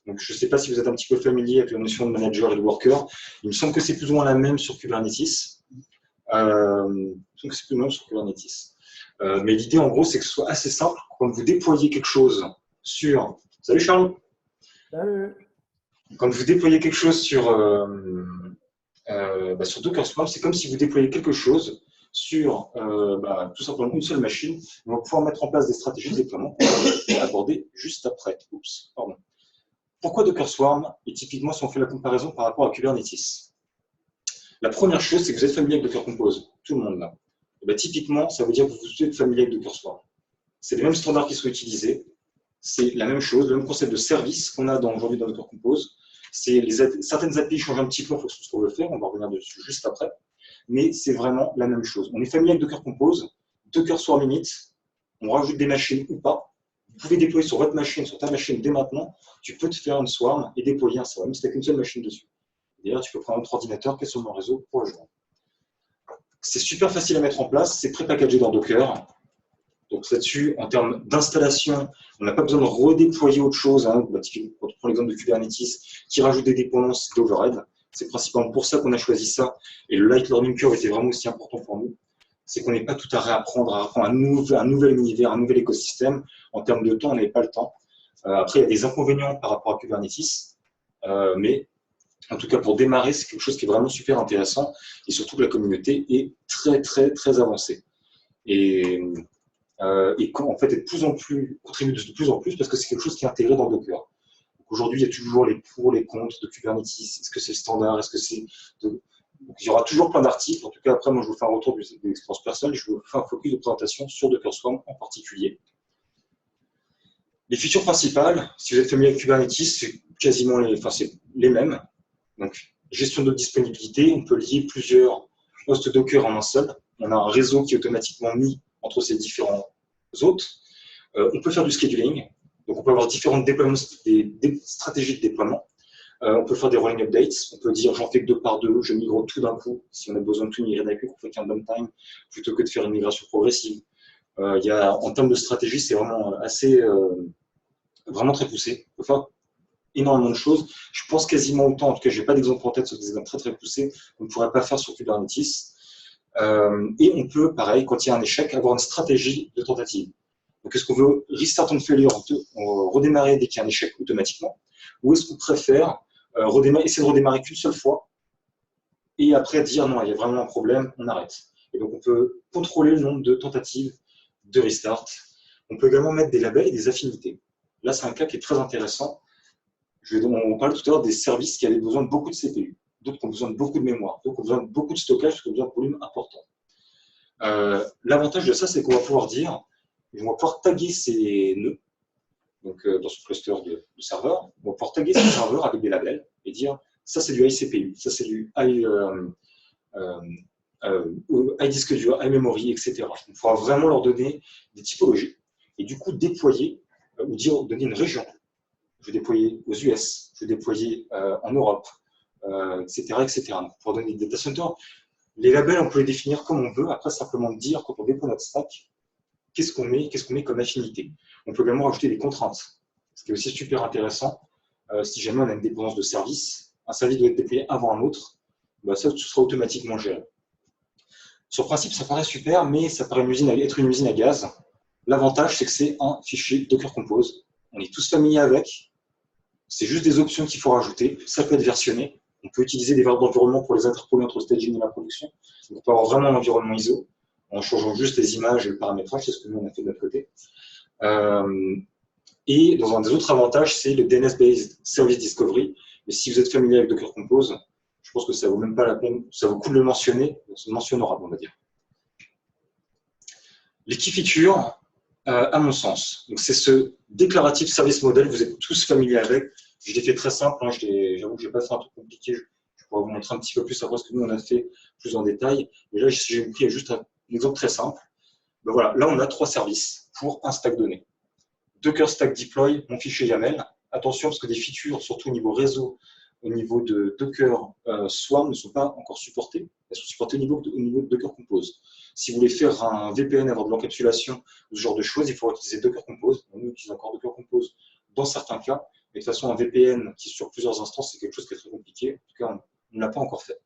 Donc, je ne sais pas si vous êtes un petit peu familier avec la notion de manager et de worker. Il me semble que c'est plus ou moins la même sur Kubernetes. Mais l'idée, en gros, c'est que ce soit assez simple. Quand vous déployez quelque chose sur... Salut Charles. Salut. Quand vous déployez quelque chose sur Docker Swarm, c'est comme si vous déployez quelque chose sur tout simplement une seule machine. On va pouvoir mettre en place des stratégies de déploiement qu'on va aborder juste après. Oups, pardon. Pourquoi Docker Swarm? Et typiquement, si on fait la comparaison par rapport à Kubernetes. La première chose, c'est que vous êtes familier avec Docker Compose. Tout le monde là. Typiquement, ça veut dire que vous êtes familier avec Docker Swarm. C'est les mêmes standards qui sont utilisés. C'est la même chose, le même concept de service qu'on a aujourd'hui dans Docker Compose. Certaines API changent un petit peu en fonction de ce qu'on veut faire. On va revenir dessus juste après. Mais c'est vraiment la même chose. On est familier avec Docker Compose, Docker Swarm Init, on rajoute des machines ou pas. Vous pouvez déployer sur votre machine, sur ta machine dès maintenant. Tu peux te faire une swarm et déployer un swarm, même si tu n'as qu'une seule machine dessus. D'ailleurs, tu peux prendre un autre ordinateur qui est sur mon réseau pour rejoindre. C'est super facile à mettre en place, c'est pré-packagé dans Docker. Donc là-dessus, en termes d'installation, on n'a pas besoin de redéployer autre chose. Quand on prend l'exemple de Kubernetes, qui rajoute des dépendances d'overhead. C'est principalement pour ça qu'on a choisi ça. Et le Light Learning Curve était vraiment aussi important pour nous. C'est qu'on n'est pas tout à réapprendre un nouvel univers, un nouvel écosystème. En termes de temps, on n'avait pas le temps. Après, il y a des inconvénients par rapport à Kubernetes. Mais en tout cas, pour démarrer, c'est quelque chose qui est vraiment super intéressant. Et surtout que la communauté est très, très, très avancée. Et en fait, est de plus en plus, contribue de plus en plus parce que c'est quelque chose qui est intégré dans Docker. Aujourd'hui, il y a toujours les pour, les contre de Kubernetes. Est-ce que c'est le standard? Est-ce que c'est... Donc, il y aura toujours plein d'articles. En tout cas, après, moi, je vous fais un retour de l'expérience personnelle. Je vous fais un focus de présentation sur Docker Swarm en particulier. Les features principales, si vous êtes familier avec Kubernetes, c'est quasiment les mêmes. Donc, gestion de disponibilité. On peut lier plusieurs hosts Docker en un seul. On a un réseau qui est automatiquement mis entre ces différents hôtes. On peut faire du scheduling. Donc, on peut avoir différentes déploiements, des stratégies de déploiement. On peut faire des rolling updates. On peut dire j'en fais que 2 par 2, je migre tout d'un coup. Si on a besoin de tout migrer d'un coup, on fait qu'un downtime plutôt que de faire une migration progressive. En termes de stratégie, c'est vraiment vraiment très poussé. On peut faire énormément de choses. Je pense quasiment autant, en tout cas, je n'ai pas d'exemple en tête sur des exemples très très poussés qu'on ne pourrait pas faire sur Kubernetes. Et on peut, pareil, quand il y a un échec, avoir une stratégie de tentative. Donc, est-ce qu'on veut restart on failure, redémarrer dès qu'il y a un échec automatiquement, ou est-ce qu'on préfère essayer de redémarrer qu'une seule fois et après dire non, il y a vraiment un problème, on arrête. Et donc, on peut contrôler le nombre de tentatives de restart. On peut également mettre des labels et des affinités. Là, c'est un cas qui est très intéressant. On parlait tout à l'heure des services qui avaient besoin de beaucoup de CPU, d'autres qui ont besoin de beaucoup de mémoire, d'autres qui ont besoin de beaucoup de stockage, d'autres qui ont besoin de volume important. L'avantage de ça, c'est qu'on va pouvoir dire, on va pouvoir taguer ces nœuds, donc dans ce cluster de serveurs, on va pouvoir taguer ces serveurs avec des labels et dire ça c'est du iCPU, ça c'est du iDisk dur, iMemory, etc. On pourra vraiment leur donner des typologies et du coup déployer ou donner une région. Je vais déployer aux US, je vais déployer en Europe, etc., etc. Donc, pour donner des data centers, les labels, on peut les définir comme on veut. Après, simplement dire, quand on déploie notre stack, qu'est-ce qu'on met comme affinité. On peut également rajouter des contraintes, ce qui est aussi super intéressant. Si jamais on a une dépendance de service, un service doit être déployé avant un autre, ça sera automatiquement géré. Sur le principe, ça paraît super, mais ça paraît être une usine à gaz. L'avantage, c'est que c'est un fichier Docker Compose. On est tous familiers avec. C'est juste des options qu'il faut rajouter. Ça peut être versionné. On peut utiliser des variables d'environnement pour les interpoler entre le staging et la production. Donc, on peut avoir vraiment un environnement ISO en changeant juste les images et le paramétrage. C'est ce que nous, on a fait de notre côté. Et dans un des autres avantages, c'est le DNS-based Service Discovery. Mais si vous êtes familier avec Docker Compose, je pense que ça ne vaut même pas la peine. Ça vaut le coup de le mentionner. C'est mentionnable, on va dire. Les key features, à mon sens. Donc, c'est ce déclarative service model. Vous êtes tous familiers avec. Je l'ai fait très simple. J'avoue que je n'ai pas fait un truc compliqué. Je pourrais vous montrer un petit peu plus après ce que nous, on a fait plus en détail. Mais là, j'ai pris juste un exemple très simple. Ben voilà, là, on a 3 services pour un stack donné. Docker Stack Deploy, mon fichier YAML. Attention, parce que des features, surtout au niveau réseau, au niveau de Docker Swarm ne sont pas encore supportées. Elles sont supportées au niveau de Docker Compose. Si vous voulez faire un VPN, avoir de l'encapsulation, ce genre de choses, il faut utiliser Docker Compose. On utilise encore Docker Compose dans certains cas. Mais de toute façon, un VPN qui est sur plusieurs instances, c'est quelque chose qui est très compliqué. En tout cas, on ne l'a pas encore fait.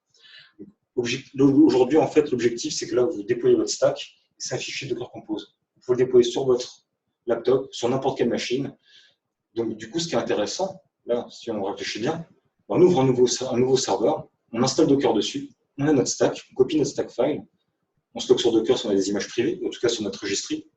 Aujourd'hui, en fait, l'objectif, c'est que là, vous déployez votre stack, et c'est un fichier Docker Compose. Vous pouvez le déployer sur votre laptop, sur n'importe quelle machine. Donc, du coup, ce qui est intéressant, là, si on réfléchit bien, on ouvre un nouveau serveur, on installe Docker dessus, on a notre stack, on copie notre stack file, on stocke sur Docker si on a des images privées, en tout cas sur notre registry.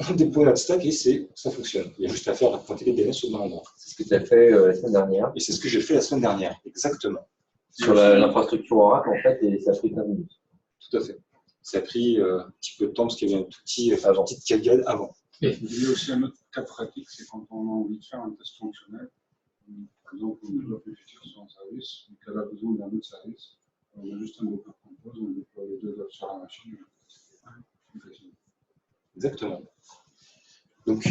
On déploie notre stack et ça fonctionne. Il y a juste à faire à pointer les DNS au bon endroit. C'est ce que tu as fait la semaine dernière. Et c'est ce que j'ai fait la semaine dernière, exactement. Sur l'infrastructure Oracle, en fait, et ça a pris 15 minutes. Tout à fait. Ça a pris un petit peu de temps parce qu'il y avait une petite cagade avant. Il y a aussi un autre cas pratique, c'est quand on a envie de faire un test fonctionnel. Par exemple, on développe les features sur un service, donc elle a besoin d'un autre service. On a juste un Docker Compose, on déploie les deux sur la machine. Exactement. Donc,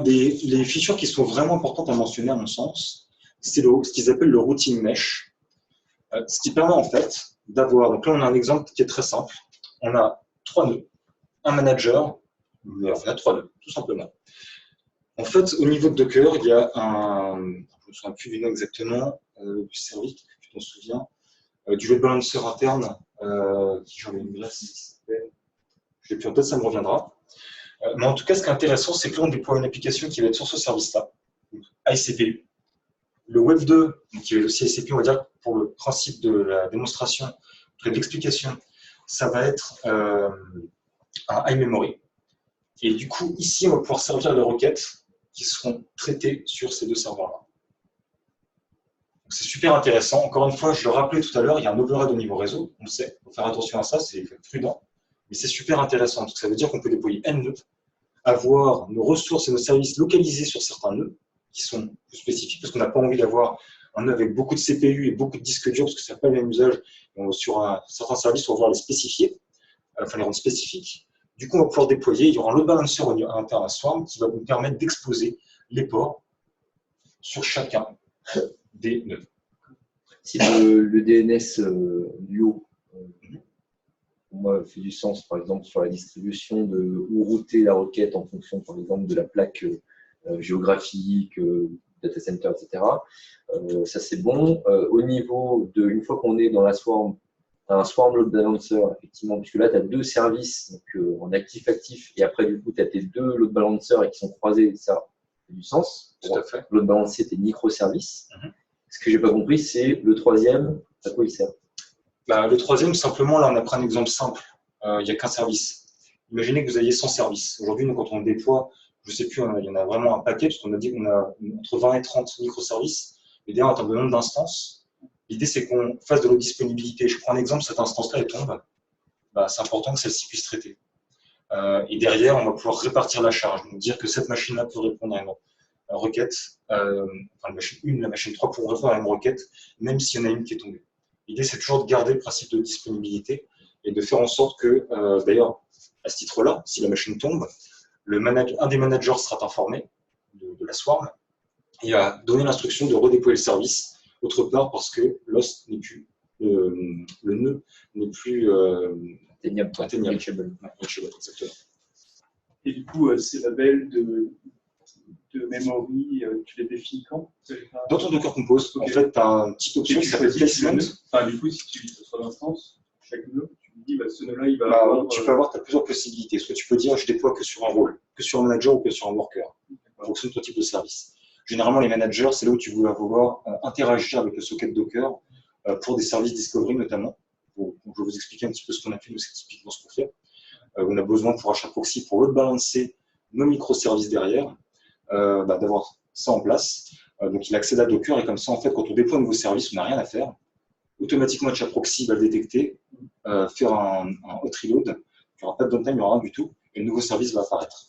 les features qui sont vraiment importantes à mentionner, à mon sens, c'est ce qu'ils appellent le routing mesh. Ce qui permet en fait d'avoir, donc là on a un exemple qui est très simple. On a 3 nœuds, un manager, on a 3 nœuds, tout simplement. En fait, au niveau de Docker, il y a je ne me souviens plus du nom exactement, du service, tu t'en souviens, du load balancer interne, qui j'en ai une glace, je l'ai plus en tête, ça me reviendra. Mais en tout cas, ce qui est intéressant, c'est que là, on déploie une application qui va être sur ce service-là, ICPU. Le Web 2, qui va être aussi ICPU, on va dire, pour le principe de la démonstration, de l'explication, ça va être un iMemory. Et du coup, ici, on va pouvoir servir les requêtes qui seront traitées sur ces deux serveurs-là. C'est super intéressant. Encore une fois, je le rappelais tout à l'heure, il y a un overhead au niveau réseau, on le sait, il faut faire attention à ça, c'est prudent. Mais c'est super intéressant. Donc, ça veut dire qu'on peut déployer N nœuds, avoir nos ressources et nos services localisés sur certains nœuds qui sont plus spécifiques, parce qu'on n'a pas envie d'avoir un nœud avec beaucoup de CPU et beaucoup de disques durs, parce que ça n'a pas le même usage. Sur certains services, on va pouvoir les spécifier, enfin les rendre spécifiques. Du coup, on va pouvoir déployer, il y aura un load balancer à l'intérieur à Swarm qui va nous permettre d'exposer les ports sur chacun des nœuds. Si le DNS duo, pour moi, fait du sens, par exemple, sur la distribution de où router la requête en fonction, par exemple, de la plaque géographique, data center, etc. Ça, c'est bon. Au niveau de, une fois qu'on est dans la Swarm, un Swarm Load Balancer, effectivement, puisque là, tu as 2 services donc, en actif-actif, et après, du coup, tu as tes 2 load balancers et qui sont croisés, ça fait du sens. Tout à fait. Load balancer tes microservices. Ce que je n'ai pas compris, c'est le troisième, à quoi il sert? Le troisième, simplement, là, on a pris un exemple simple. Il n'y a qu'un service. Imaginez que vous ayez 100 services. Aujourd'hui, nous, quand on déploie, je ne sais plus, il y en a vraiment un paquet, parce qu'on a dit qu'on a entre 20 et 30 microservices. Et d'ailleurs, en termes de nombre d'instances, l'idée, c'est qu'on fasse de la disponibilité. Je prends un exemple, cette instance-là, elle tombe. C'est important que celle-ci puisse traiter. Et derrière, on va pouvoir répartir la charge. Donc, dire que cette machine-là peut répondre à une requête, la machine 1, la machine 3 pour répondre à une requête, même s'il y en a une qui est tombée. L'idée, c'est toujours de garder le principe de disponibilité et de faire en sorte que, d'ailleurs, à ce titre-là, si la machine tombe, un des managers sera informé de la Swarm et a donné l'instruction de redéployer le service, autre part parce que l'host n'est plus, le nœud n'est plus atteignable. Exactement. Et du coup, ces labels de memory, tu les définis quand? Dans ton Docker Compose, en fait, tu as une petite option qui s'appelle placement. Du coup, si tu lis sur l'instance, chaque nœud, tu me dis, ce nœud-là, il va avoir… Tu peux avoir plusieurs possibilités. Soit tu peux dire, je déploie que sur un rôle, que sur un manager ou que sur un worker, en fonction de ton type de service. Généralement, les managers, c'est là où tu vas vouloir interagir avec le socket Docker pour des services discovery notamment. Je vais vous expliquer un petit peu ce qu'on a fait, nous, c'est typiquement ce qu'on fait. On a besoin pour achat proxy, pour load balancer nos microservices derrière, d'avoir ça en place. Donc, il accède à Docker et comme ça, en fait, quand on déploie un nouveau service, on n'a rien à faire. Automatiquement, achat proxy va le détecter, faire un hot reload. Il n'y aura pas de downtime, il n'y aura rien du tout. Et le nouveau service va apparaître.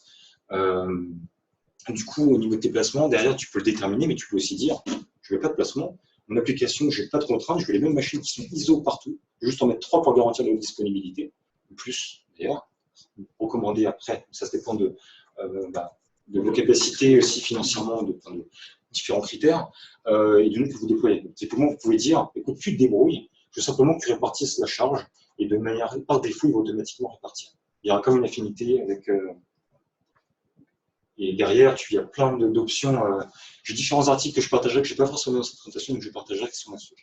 Du coup, au niveau de tes placements, derrière, tu peux le déterminer, mais tu peux aussi dire, je ne veux pas de placement. Mon application, je n'ai pas de contraintes, je veux les mêmes machines qui sont ISO partout. Je vais juste en mettre 3 pour garantir la disponibilité. Ou plus, d'ailleurs. Recommandé après, ça dépend de vos capacités aussi financièrement, différents critères, et d'une autre que vous déployez. Donc, typiquement, vous pouvez dire, écoute, tu te débrouilles, je veux simplement que tu répartisses la charge, et de manière, par défaut, il va automatiquement répartir. Il y aura comme une affinité avec... et derrière, il y a plein d'options. J'ai différents articles que je partagerai, que je n'ai pas forcément dans cette présentation, mais que je partagerai qui sont là-dessus.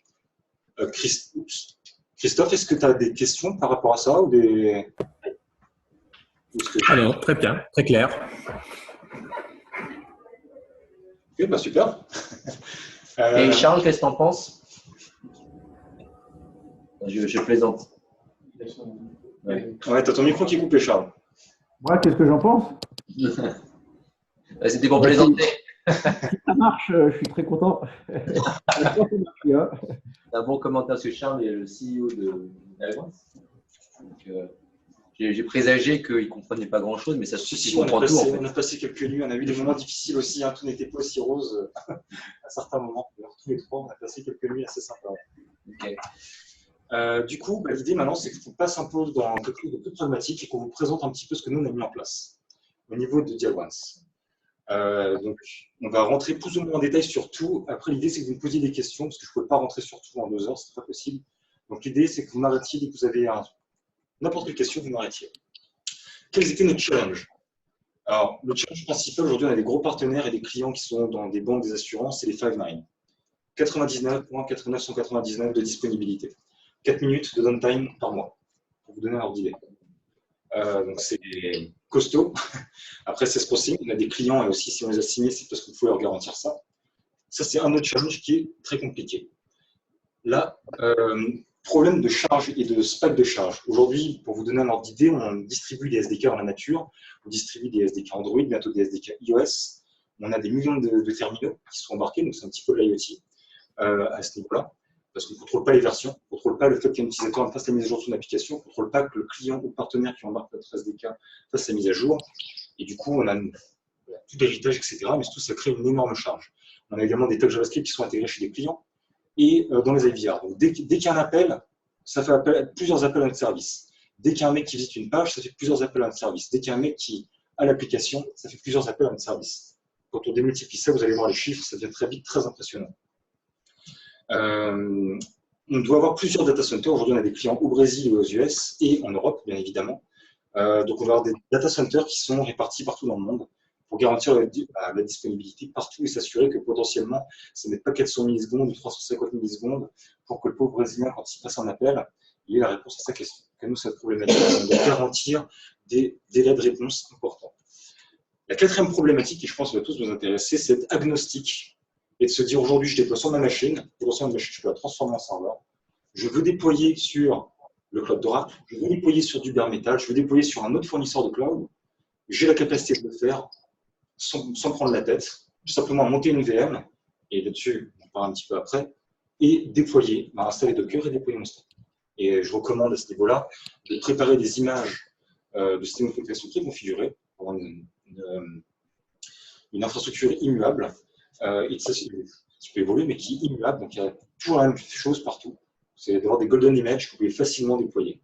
Christophe, est-ce que tu as des questions par rapport à ça ou des... Alors, très bien, très clair. Ok, bah super. Et Charles, qu'est-ce que tu en penses? Je plaisante. Ouais, t'as ton micro qui est coupé, Charles. Moi, qu'est-ce que j'en pense? C'était pour plaisanter. Si ça marche, je suis très content. Un bon commentaire, parce que Charles est le CEO de Alliance. J'ai présagé qu'il ne comprenait pas grand-chose, mais ça suffit. On a passé quelques nuits, on a eu des moments difficiles aussi, hein, tout n'était pas aussi rose à certains moments. Alors, tous les trois, on a passé quelques nuits assez sympas. Okay. Du coup, l'idée maintenant, c'est que je vous passe un peu dans quelque chose de plus pragmatique et qu'on vous présente un petit peu ce que nous, on a mis en place au niveau de Diawans. Donc, on va rentrer plus ou moins en détail sur tout. Après, l'idée, c'est que vous me posiez des questions, parce que je ne pouvais pas rentrer sur tout en 2 heures, c'est pas possible. Donc, l'idée, c'est que vous m'arrêtiez dès que vous avez n'importe quelle question, vous m'arrêtiez. Quels étaient nos challenges? Alors, le challenge principal, aujourd'hui, on a des gros partenaires et des clients qui sont dans des banques, des assurances, c'est les Five9. 99,999 de disponibilité. 4 minutes de downtime par mois, pour vous donner un ordre d'idée. Donc, c'est costaud. Après, c'est ce qu'on signe. On a des clients, et aussi, si on les a signés, c'est parce que vous pouvez leur garantir ça. Ça, c'est un autre challenge qui est très compliqué. Là, problème de charge et de spike de charge. Aujourd'hui, pour vous donner un ordre d'idée, on distribue des SDK dans la nature, on distribue des SDK Android, bientôt des SDK iOS. On a des millions de terminaux qui sont embarqués, donc c'est un petit peu de l'IoT à ce niveau-là, parce qu'on ne contrôle pas les versions, on ne contrôle pas le fait qu'un utilisateur fasse la mise à jour de son application, on ne contrôle pas que le client ou le partenaire qui embarque notre SDK fasse la mise à jour, et du coup, on a tout l'héritage, etc., mais tout ça crée une énorme charge. On a également des tags JavaScript qui sont intégrés chez les clients, et dans les IVR. Donc, dès qu'il y a un appel, ça fait plusieurs appels à notre service. Dès qu'il y a un mec qui visite une page, ça fait plusieurs appels à notre service. Dès qu'il y a un mec qui a l'application, ça fait plusieurs appels à notre service. Quand on démultiplie ça, vous allez voir les chiffres, ça devient très vite très impressionnant. On doit avoir plusieurs data centers. Aujourd'hui, on a des clients au Brésil et aux US et en Europe, bien évidemment. Donc, on va avoir des data centers qui sont répartis partout dans le monde pour garantir la disponibilité partout et s'assurer que potentiellement, ça ne met pas 400 millisecondes ou 350 millisecondes pour que le pauvre Brésilien, quand il passe un appel, il ait la réponse à sa question. Nous, cette problématique, on doit garantir des délais de réponse importants. La quatrième problématique, et je pense que va tous nous intéresser, c'est d'être agnostique et de se dire aujourd'hui, je déploie sur ma machine, je peux la transformer en serveur. Je veux déployer sur le cloud d'Oracle, je veux déployer sur du bare metal, je veux déployer sur un autre fournisseur de cloud. J'ai la capacité de le faire sans prendre la tête, simplement monter une VM, et là-dessus, on parle un petit peu après, et déployer, installer Docker et déployer mon stock. Et je recommande à ce niveau-là de préparer des images de système d'exploitation préconfigurées pour une infrastructure immuable, et ça, qui peut évoluer, mais qui est immuable, donc il y a toujours la même chose partout. C'est d'avoir des golden images que vous pouvez facilement déployer.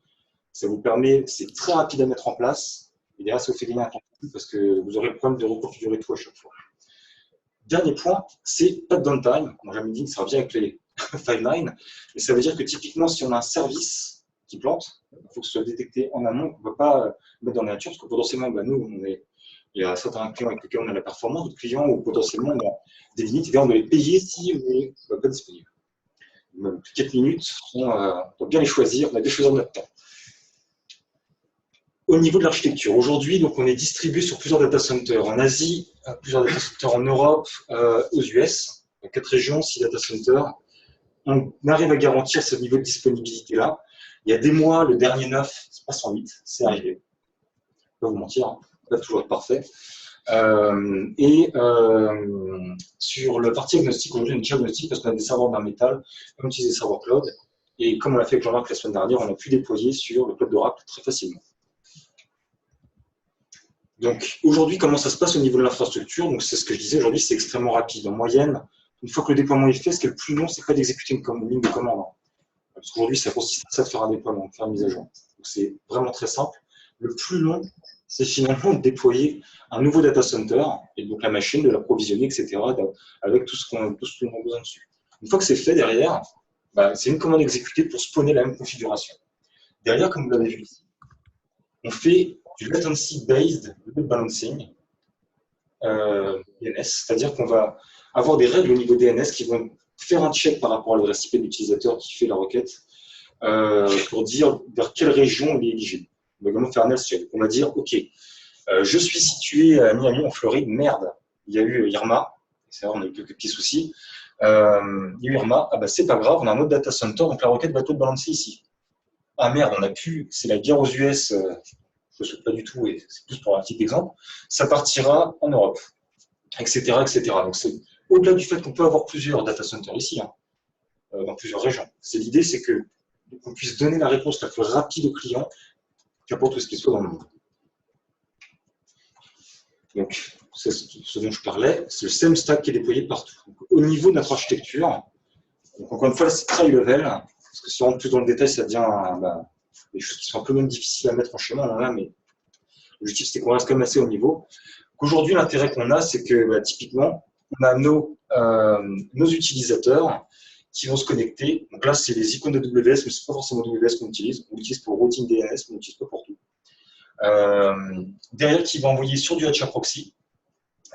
Ça vous permet, c'est très rapide à mettre en place, et derrière, ça vous fait gagner un temps parce que vous aurez le problème de reconfigurer tout à chaque fois. Dernier point, c'est pas de downtime. On n'a jamais dit que ça revient avec les Five9, mais ça veut dire que typiquement, si on a un service qui plante, il faut que ce soit détecté en amont, on ne peut pas le mettre dans la nature, parce que potentiellement, nous, il y a certains clients avec lesquels on a la performance, d'autres clients où potentiellement on a des limites, et on doit les payer si on n'est pas disponible. Même 4 minutes, on doit bien les choisir, on a bien choisir notre temps. Au niveau de l'architecture, aujourd'hui, on est distribué sur plusieurs data centers en Asie, plusieurs data centers en Europe, aux US, 4 régions, 6 data centers. On arrive à garantir ce niveau de disponibilité-là. Il y a des mois, le dernier 9, c'est pas 108, c'est arrivé. Je ne vais pas vous mentir, hein, pas toujours être parfait. Sur le partie agnostique, aujourd'hui, on est agnostique parce qu'on a des serveurs d'un métal, on utilise des serveurs cloud. Et comme on l'a fait avec Jean-Marc la semaine dernière, on a pu déployer sur le cloud d'Oracle très facilement. Donc aujourd'hui, comment ça se passe au niveau de l'infrastructure? Donc c'est ce que je disais, aujourd'hui c'est extrêmement rapide. En moyenne, une fois que le déploiement est fait, ce qui est le plus long, c'est pas d'exécuter une ligne de commande. Parce qu'aujourd'hui, ça consiste à ça de faire un déploiement, de faire une mise à jour. Donc c'est vraiment très simple. Le plus long, c'est finalement de déployer un nouveau data center et donc la machine, de l'approvisionner, etc., avec tout ce qu'on a besoin dessus. Une fois que c'est fait derrière, c'est une commande exécutée pour spawner la même configuration. Derrière, comme vous l'avez vu ici, on fait du latency-based load balancing DNS, c'est-à-dire qu'on va avoir des règles au niveau DNS qui vont faire un check par rapport à l'adresse IP de l'utilisateur qui fait la requête pour dire vers quelle région il est éligible. On va également faire un else check. On va dire, OK, je suis situé à Miami, en Floride, merde, il y a eu Irma, c'est vrai, on a eu quelques petits soucis. Il y a eu Irma, c'est pas grave, on a un autre data center, donc la requête va tout balancer ici. Ah merde, on a pu, c'est la guerre aux US, je ne souhaite pas du tout, et c'est plus pour un petit exemple, ça partira en Europe, etc. etc. Donc c'est au-delà du fait qu'on peut avoir plusieurs data centers ici, dans plusieurs régions. L'idée, c'est qu'on puisse donner la réponse la plus rapide au client, qu'importe où ce qu'il soit dans le monde. Donc, c'est ce dont je parlais, c'est le same stack qui est déployé partout. Donc, au niveau de notre architecture, donc encore une fois, c'est très high level, parce que si on rentre plus dans le détail, ça devient des choses qui sont un peu même difficiles à mettre en schéma, mais l'objectif, c'est qu'on reste quand même assez haut niveau. Aujourd'hui, l'intérêt qu'on a, c'est que typiquement, on a nos utilisateurs qui vont se connecter. Donc là, c'est les icônes de WS, mais ce n'est pas forcément WS qu'on utilise. On l'utilise pour routing DNS, mais on n'utilise pas pour tout. Derrière, qui va envoyer sur du HAProxy,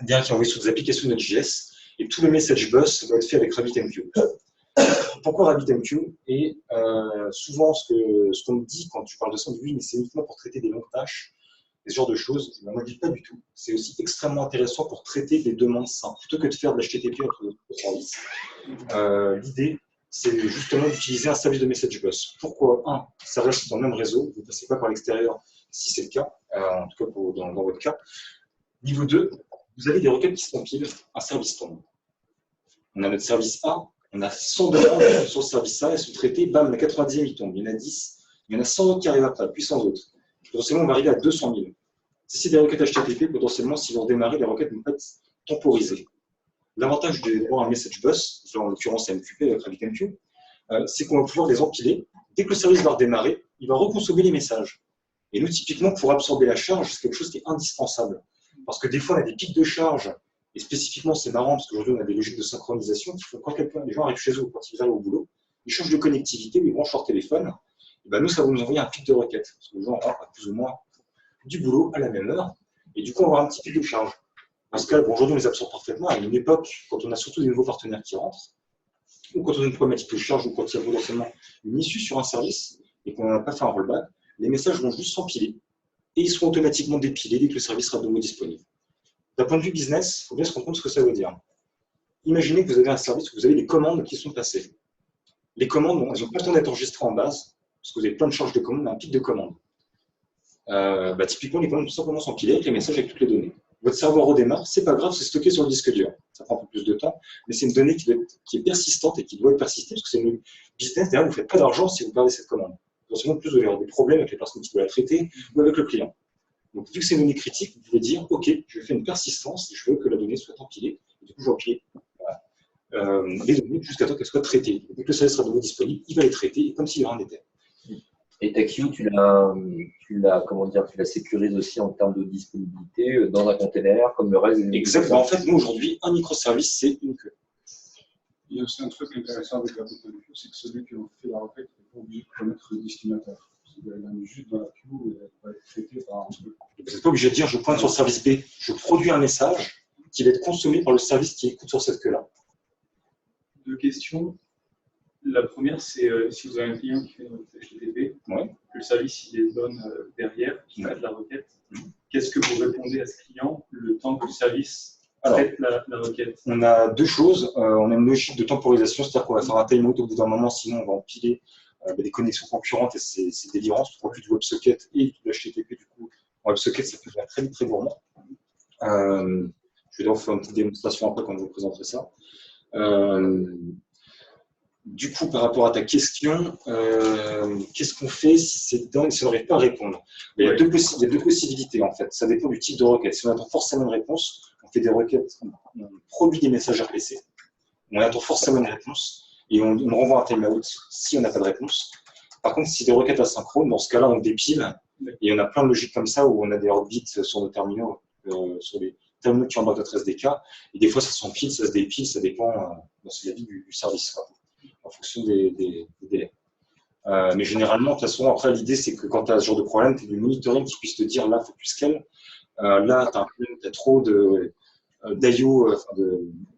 derrière, qui va envoyer sur des applications de Node.js, et tout le message bus va être fait avec RabbitMQ. Pourquoi RabbitMQ? Et souvent, ce qu'on me dit quand tu parles de ça, on dit oui, mais c'est uniquement pour traiter des longues tâches, ce genre de choses. Moi, je ne dis pas du tout. C'est aussi extrêmement intéressant pour traiter des demandes simples. Plutôt que de faire de l'HTTP entre d'autres services. L'idée, c'est justement d'utiliser un service de message bus. Pourquoi? Un, ça reste dans le même réseau, vous ne passez pas par l'extérieur si c'est le cas, en tout cas dans votre cas. Niveau 2, vous avez des requêtes qui s'empilent, un service tombe. On a notre service A, on a 100 demandes sur le service A, elles sont traitées, bam, la 90e il tombe. Il y en a 10, il y en a 100 autres qui arrivent après, puis 100 autres. Potentiellement, on va arriver à 200 000. Si c'est des requêtes HTTP, potentiellement, si vous redémarrez, les requêtes vont être temporisées. L'avantage d'avoir un message bus, en l'occurrence MQP avec RabbitMQ, c'est qu'on va pouvoir les empiler. Dès que le service va redémarrer, il va reconsommer les messages. Et nous, typiquement, pour absorber la charge, c'est quelque chose qui est indispensable. Parce que des fois, on a des pics de charge, et spécifiquement, c'est marrant, parce qu'aujourd'hui, on a des logiques de synchronisation qui font quand les gens arrivent chez eux, quand ils arrivent au boulot, ils changent de connectivité, ils branchent leur téléphone, et nous, ça va nous envoyer un pic de requête. Parce que les gens rentrent plus ou moins du boulot à la même heure, et du coup, on va avoir un petit pic de charge. Dans ce cas, aujourd'hui, on les absorbe parfaitement. À une époque, quand on a surtout des nouveaux partenaires qui rentrent, ou quand on a une problématique de charge, ou quand il y a potentiellement une issue sur un service, et qu'on n'a pas fait un rollback, les messages vont juste s'empiler, et ils seront automatiquement dépilés dès que le service sera de nouveau disponible. D'un point de vue business, il faut bien se rendre compte de ce que ça veut dire. Imaginez que vous avez un service où vous avez des commandes qui sont passées. Les commandes, elles n'ont pas le temps d'être enregistrées en base, parce que vous avez plein de charges de commandes, un pic de commandes. Typiquement, les commandes tout simplement s'empiler avec les messages avec toutes les données. Votre serveur redémarre, c'est pas grave, c'est stocké sur le disque dur. Ça prend un peu plus de temps, mais c'est une donnée qui est persistante et qui doit être persistée, parce que c'est une business, derrière, vous ne faites pas d'argent si vous perdez cette commande. Potentiellement, plus vous allez avoir des problèmes avec les personnes qui doivent la traiter ou avec le client. Donc, vu que c'est une donnée critique, vous pouvez dire, OK, je fais une persistance et je veux que la donnée soit empilée. Et du coup, je vais empiler les données jusqu'à temps qu'elles soient traitées. Dès que le service sera de nouveau disponible, il va les traiter comme s'il y en était. Et ta queue, tu la sécurises aussi en termes de disponibilité dans un container, comme le reste. Exactement. En fait, nous, aujourd'hui, un microservice, c'est une queue. Il y a aussi un truc intéressant avec RabbitMQ, c'est que celui qui fait la requête n'est pas obligé de connaître le destinataire. Elle est juste dans la queue et elle va être traitée par un truc. Vous n'êtes pas obligé de dire je pointe sur le service B, je produis un message qui va être consommé par le service qui écoute sur cette queue-là. Deux questions. La première, c'est si vous avez un client qui fait une requête HTTP, que le service il les donne derrière, qui fait la requête, qu'est-ce que vous répondez à ce client le temps que le service traite la requête? On a deux choses. On a une logique de temporisation, c'est-à-dire qu'on va faire un timeout au bout d'un moment, sinon on va empiler des connexions concurrentes et c'est délirant, surtout en plus du WebSocket et de l'HTTP. Du coup, en WebSocket, ça peut devenir très vite, très gourmand. Je vais donc faire une petite démonstration après quand je vous présenterai ça. Du coup, par rapport à ta question, qu'est-ce qu'on fait si on n'arrive pas à répondre? Il y a deux possibilités en fait. Ça dépend du type de requête. Si on attend forcément une réponse, on fait des requêtes, on produit des messages RPC, on attend forcément une réponse et on renvoie un timeout si on n'a pas de réponse. Par contre, si c'est des requêtes asynchrone, dans ce cas-là, on dépile Et on a plein de logiques comme ça où on a des orbites sur nos terminaux, sur les terminaux qui embarquent notre SDK. Et des fois, ça s'empile, ça se dépile, ça dépend de la vie du service, quoi, en fonction des délais. Mais généralement, de toute façon, après, l'idée, c'est que quand tu as ce genre de problème, tu as du monitoring qui puisse te dire là, il faut que tu scales. Là, tu as trop d'IO,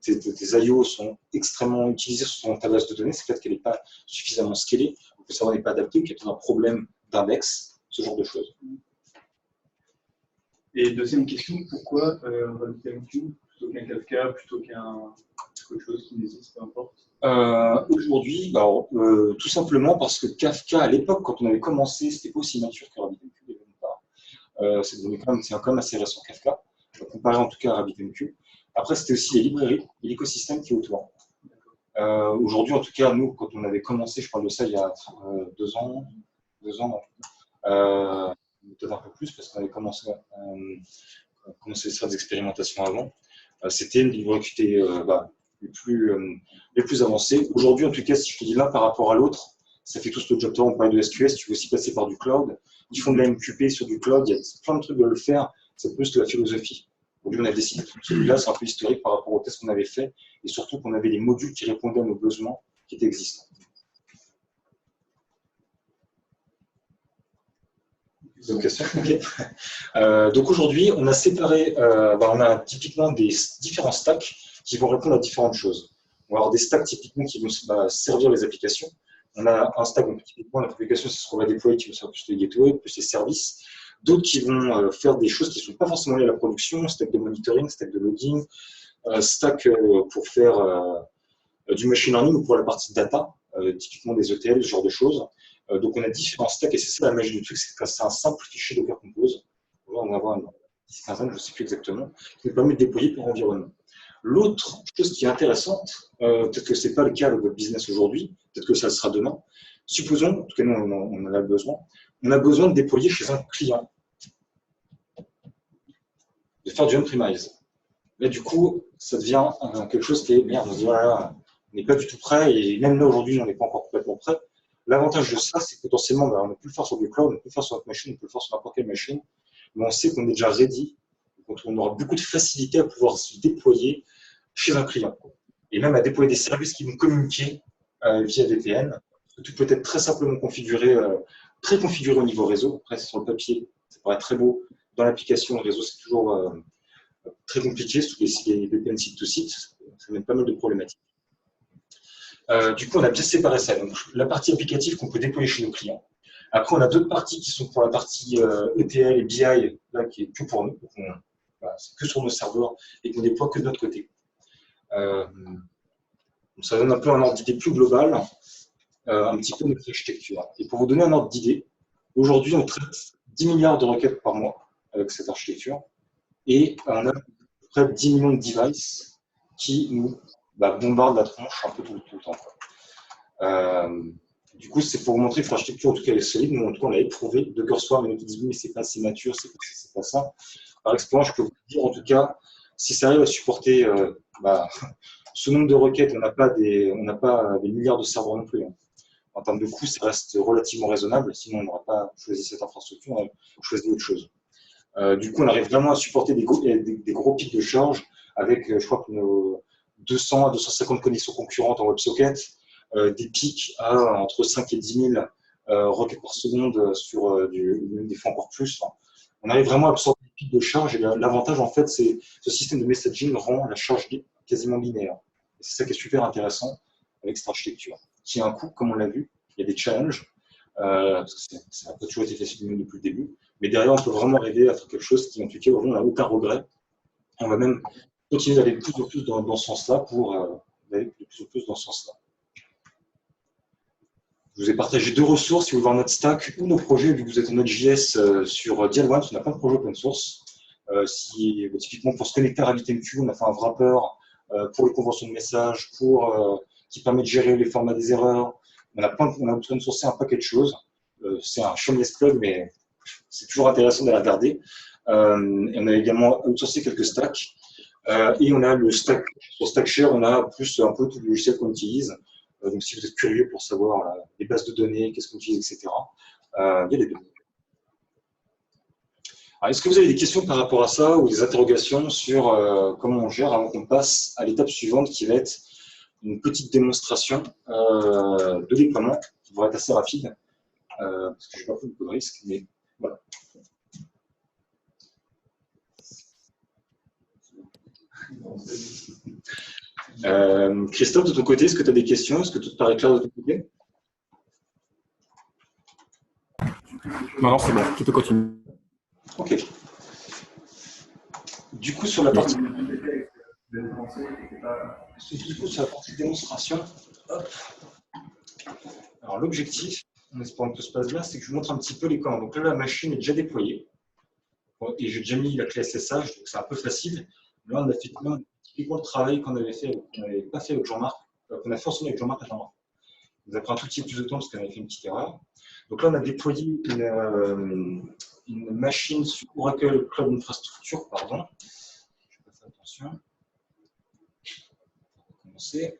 tes IO sont extrêmement utilisés sur ta base de données, c'est peut-être qu'elle n'est pas suffisamment scalée, ou que le serveur n'est pas adapté, ou qu'il y a peut-être un problème d'index, ce genre de choses. Et deuxième question, pourquoi RabbitMQ plutôt qu'un Kafka, plutôt qu'un autre chose qui n'existe, peu importe? Aujourd'hui, tout simplement parce que Kafka, à l'époque, quand on avait commencé, c'était pas aussi mature que RabbitMQ. C'est quand même assez récent Kafka, comparé en tout cas à RabbitMQ. Après, c'était aussi les librairies et l'écosystème qui est autour. Aujourd'hui, en tout cas, nous, quand on avait commencé, je parle de ça il y a 2 ans, peut-être un peu plus, parce qu'on avait commencé à faire des expérimentations avant. C'était une librairie qui était les plus avancées. Aujourd'hui, en tout cas, si je te dis l'un par rapport à l'autre, ça fait tout ce job. On parlait de SQS, tu veux aussi passer par du cloud. Ils font de la MQP sur du cloud, il y a plein de trucs de le faire, c'est plus de la philosophie. Aujourd'hui, on a décidé que celui-là, c'est un peu historique par rapport au test qu'on avait fait, et surtout qu'on avait des modules qui répondaient à nos besoins qui étaient existants. D'autres questions? Okay. Donc aujourd'hui, on a séparé, on a typiquement des différents stacks qui vont répondre à différentes choses. On va avoir des stacks typiquement qui vont servir les applications. On a un stack, donc typiquement l'application, c'est ce qu'on va déployer, qui va faire plus les gateways, plus les services. D'autres qui vont faire des choses qui ne sont pas forcément liées à la production, stack de monitoring, stack de logging, stack pour faire du machine learning ou pour la partie data, typiquement des ETL, ce genre de choses. Donc on a différents stacks et c'est ça la magie du truc, c'est que c'est un simple fichier Docker Compose. On va avoir une quinzaine, je ne sais plus exactement, qui nous permet de déployer par environnement. L'autre chose qui est intéressante, peut-être que ce n'est pas le cas de votre business aujourd'hui, peut-être que ça le sera demain. Supposons, en tout cas nous on en a besoin, on a besoin de déployer chez un client, de faire du on-premise. Là du coup, ça devient quelque chose qui est merde, on se dit voilà, on n'est pas du tout prêt et même là aujourd'hui on n'est pas encore complètement prêt. L'avantage de ça, c'est que potentiellement on peut le faire sur du cloud, on peut le faire sur notre machine, on peut le faire sur n'importe quelle machine, mais on sait qu'on est déjà ready, donc on aura beaucoup de facilité à pouvoir se déployer chez un client. Et même à déployer des services qui vont communiquer via VPN. Tout peut être très simplement configuré, préconfiguré au niveau réseau. Après, sur le papier, ça paraît très beau. Dans l'application, le réseau, c'est toujours très compliqué, surtout les VPN site-to-site. Ça mène pas mal de problématiques. Du coup, on a bien séparé ça. Donc, la partie applicative qu'on peut déployer chez nos clients. Après, on a d'autres parties qui sont pour la partie ETL et BI, là, qui est que pour nous. C'est que sur nos serveurs et qu'on déploie que de notre côté. Ça donne un peu un ordre d'idée plus global, un petit peu notre architecture. Et pour vous donner un ordre d'idée, aujourd'hui, on traite 10 milliards de requêtes par mois avec cette architecture. Et on a à peu près 10 millions de devices qui nous bombardent la tronche un peu tout le temps. Du coup, c'est pour vous montrer que l'architecture, en tout cas, elle est solide. Nous, en tout cas, on l'a éprouvé. Docker Swarm, mais nous disent oui, mais c'est pas assez mature, c'est pas ça. Par expérience, je peux vous dire, en tout cas, si ça arrive à supporter ce nombre de requêtes, on n'a pas des milliards de serveurs non plus. Hein. En termes de coût, ça reste relativement raisonnable. Sinon, on n'aurait pas choisi cette infrastructure, on aurait choisi autre chose. Du coup, on arrive vraiment à supporter des gros pics de charge avec, je crois, nos 200 à 250 connexions concurrentes en WebSocket, des pics à entre 5 et 10 000 requêtes par seconde sur des fois encore plus. Enfin, on arrive vraiment à absorber des pics de charge et l'avantage, en fait, c'est ce système de messaging rend la charge quasiment linéaire. C'est ça qui est super intéressant avec cette architecture. Qui a un coût, comme on l'a vu, il y a des challenges, parce que ça n'a pas toujours été facile depuis le début, mais derrière, on peut vraiment arriver à faire quelque chose qui, en tout cas, on n'a aucun regret. On va même continuer d'aller de plus en plus dans ce sens-là pour aller de plus en plus dans ce sens-là. Je vous ai partagé 2 ressources, si vous voulez voir notre stack ou nos projets, vu que vous êtes en Node.js sur Dialone, on a plein de projets open source. Typiquement, pour se connecter à RabbitMQ, on a fait un wrapper pour les conventions de messages, qui permet de gérer les formats des erreurs. On a open sourcé un paquet de choses. C'est un shameless plug, mais c'est toujours intéressant de la regarder. Et on a également outsourcé quelques stacks. Et on a le stack, sur StackShare, on a plus un peu tout le logiciel qu'on utilise. Donc, si vous êtes curieux pour savoir les bases de données, qu'est-ce qu'on utilise, etc., il y a les deux. Est-ce que vous avez des questions par rapport à ça ou des interrogations sur comment on gère avant qu'on passe à l'étape suivante qui va être une petite démonstration de déploiement qui va être assez rapide parce que je n'ai pas pris beaucoup de risques, mais voilà. Christophe, de ton côté, est-ce que tu as des questions? Est-ce que tout te paraît clair de ton côté? Non, c'est bon, tu peux continuer. Ok. Du coup, sur la partie démonstration, alors l'objectif, en espérant que tout se passe bien, c'est que je vous montre un petit peu les commandes. Donc là, la machine est déjà déployée. Et j'ai déjà mis la clé SSH, donc c'est un peu facile. Là, on a fait typiquement le travail qu'on avait fait, qu'on n'avait pas fait avec Jean-Marc, qu'on a fait ensemble avec Jean-Marc et Jean-Marc. Ça a pris un tout petit peu plus de temps parce qu'on avait fait une petite erreur. Donc là, on a déployé une machine sur Oracle Cloud Infrastructure, pardon. Je vais faire attention. On va commencer.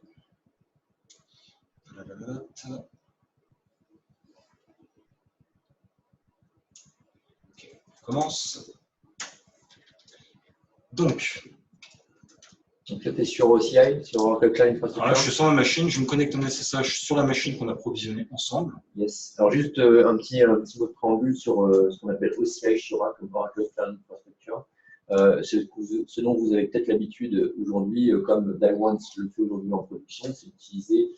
Ok, on commence. Donc là, tu es sur OCI, sur Oracle Cloud Infrastructure. Là, je suis sur ma machine, je me connecte en SSH sur la machine qu'on a provisionnée ensemble. Yes. Alors, juste un petit mot de préambule sur ce qu'on appelle OCI chez Oracle Cloud Infrastructure. Ce dont vous avez peut-être l'habitude aujourd'hui, comme Dynamics le fait aujourd'hui en production, c'est d'utiliser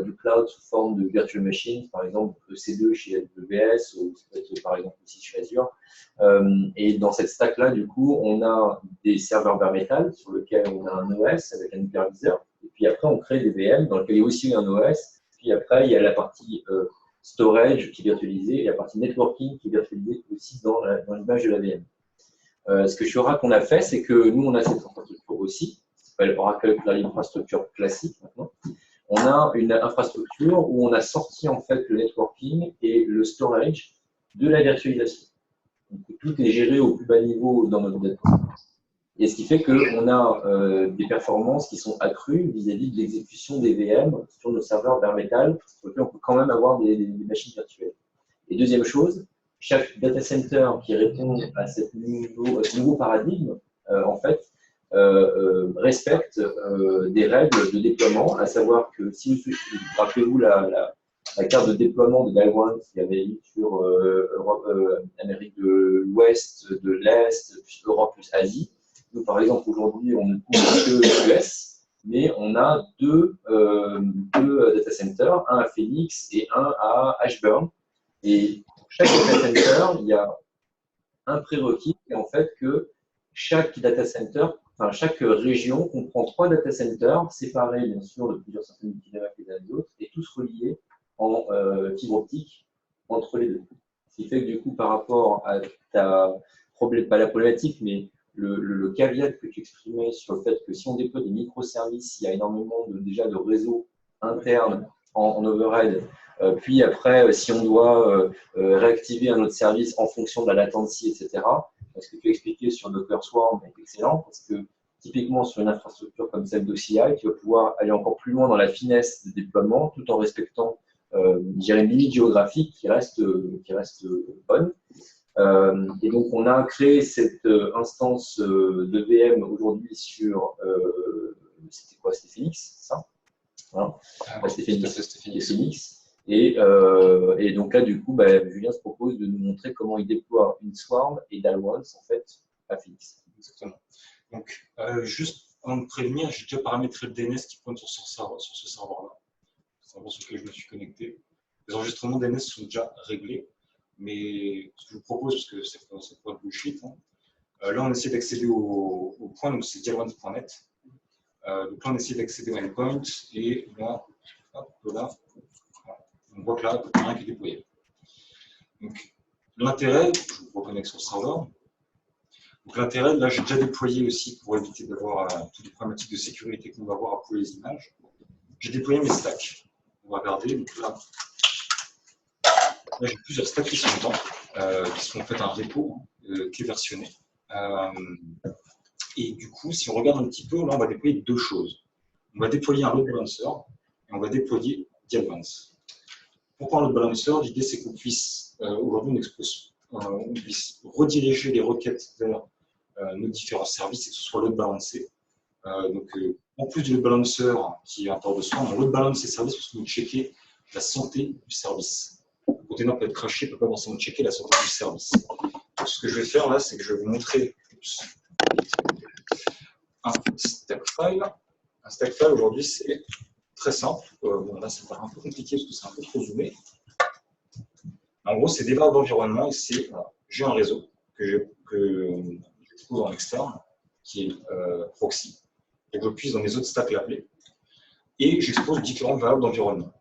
du cloud sous forme de virtual machine, par exemple EC2 chez AWS ou peut-être par exemple aussi chez Azure. Et dans cette stack-là, du coup, on a des serveurs bare metal sur lesquels on a un OS avec un hyperviseur. Et puis après, on crée des VM dans lesquels il y a aussi un OS. Puis après, il y a la partie storage qui est virtualisée et la partie networking qui est virtualisée aussi dans l'image de la VM. Ce que chez Oracle, on a fait, c'est que nous, on a cette infrastructure aussi, qui s'appelle Oracle Cloud Infrastructure classique maintenant. On a une infrastructure où on a sorti en fait le networking et le storage de la virtualisation. Donc, tout est géré au plus bas niveau dans notre data. Et ce qui fait qu'on a des performances qui sont accrues vis-à-vis de l'exécution des VM sur nos serveurs bare metal, sur lesquels on peut quand même avoir des machines virtuelles. Et deuxième chose, chaque data center qui répond à ce nouveau paradigme, en fait, respecte des règles de déploiement, à savoir que si vous rappelez-vous la carte de déploiement de Dynamics qui avait eu sur Amérique de l'Ouest, de l'Est, plus Europe, plus Asie. Nous, par exemple, aujourd'hui, on ne couvre que l'US, mais on a deux data centers, un à Phoenix et un à Ashburn. Et pour chaque data center, il y a un prérequis, en fait, que chaque data center, enfin chaque région comprend 3 data centers séparés, bien sûr, de plusieurs centaines de kilomètres les uns des autres, et tous reliés en fibre optique entre les deux. Ce qui fait que, du coup, par rapport à ta problème, pas la problématique, mais le caveat que tu exprimais sur le fait que si on déploie des microservices, il y a énormément déjà de réseaux internes en overhead. Puis après, si on doit réactiver un autre service en fonction de la latency, etc. Ce que tu as expliqué sur Docker Swarm est excellent parce que typiquement sur une infrastructure comme celle d'OCI, tu vas pouvoir aller encore plus loin dans la finesse de déploiement tout en respectant une limite géographique qui reste bonne. Et donc, on a créé cette instance de VM aujourd'hui sur, c'était quoi? C'était Phoenix, c'est ça? Voilà. C'était Phoenix. Et donc là, du coup, Julien se propose de nous montrer comment il déploie une Swarm et Dalwans, en fait, à Phoenix. Exactement. Donc, juste avant de prévenir, j'ai déjà paramétré le DNS qui pointe sur ce serveur-là. C'est un serveur sur lequel je me suis connecté. Les enregistrements DNS sont déjà réglés. Mais ce que je vous propose, parce que c'est pas de bullshit, hein, là on essaie d'accéder au point, donc c'est dialone.net. Donc là on essaie d'accéder au endpoint, et là, hop, là, on voit que là, il n'y a rien qui est déployé. Donc l'intérêt, je vous reconnecte sur le serveur. Donc l'intérêt, là j'ai déjà déployé aussi pour éviter d'avoir toutes les problématiques de sécurité qu'on va avoir à pouler les images. J'ai déployé mes stacks. On va regarder, donc là j'ai plusieurs stacks qui sont dedans, qui sont en fait un repo qui est versionné. Et du coup, si on regarde un petit peu, là, on va déployer deux choses. On va déployer un load balancer et on va déployer Dialwans. Pourquoi un load balancer? L'idée, c'est qu'on puisse, aujourd'hui, on expose on puisse rediriger les requêtes vers nos différents services et que ce soit load balancé. En plus du load balancer qui est un port de soin, on load balance ces services parce que vous checkez la santé du service. Le container peut être crashé, il ne peut pas forcément checker la santé du service. Donc, ce que je vais faire là, c'est que je vais vous montrer un stack file. Un stack file aujourd'hui, c'est très simple. Bon, là, ça paraît un peu compliqué parce que c'est un peu trop zoomé. En gros, c'est des variables d'environnement et c'est j'ai un réseau que j'expose en externe qui est proxy. Et je puisse dans mes autres stacks l'appeler. Et j'expose différentes variables d'environnement.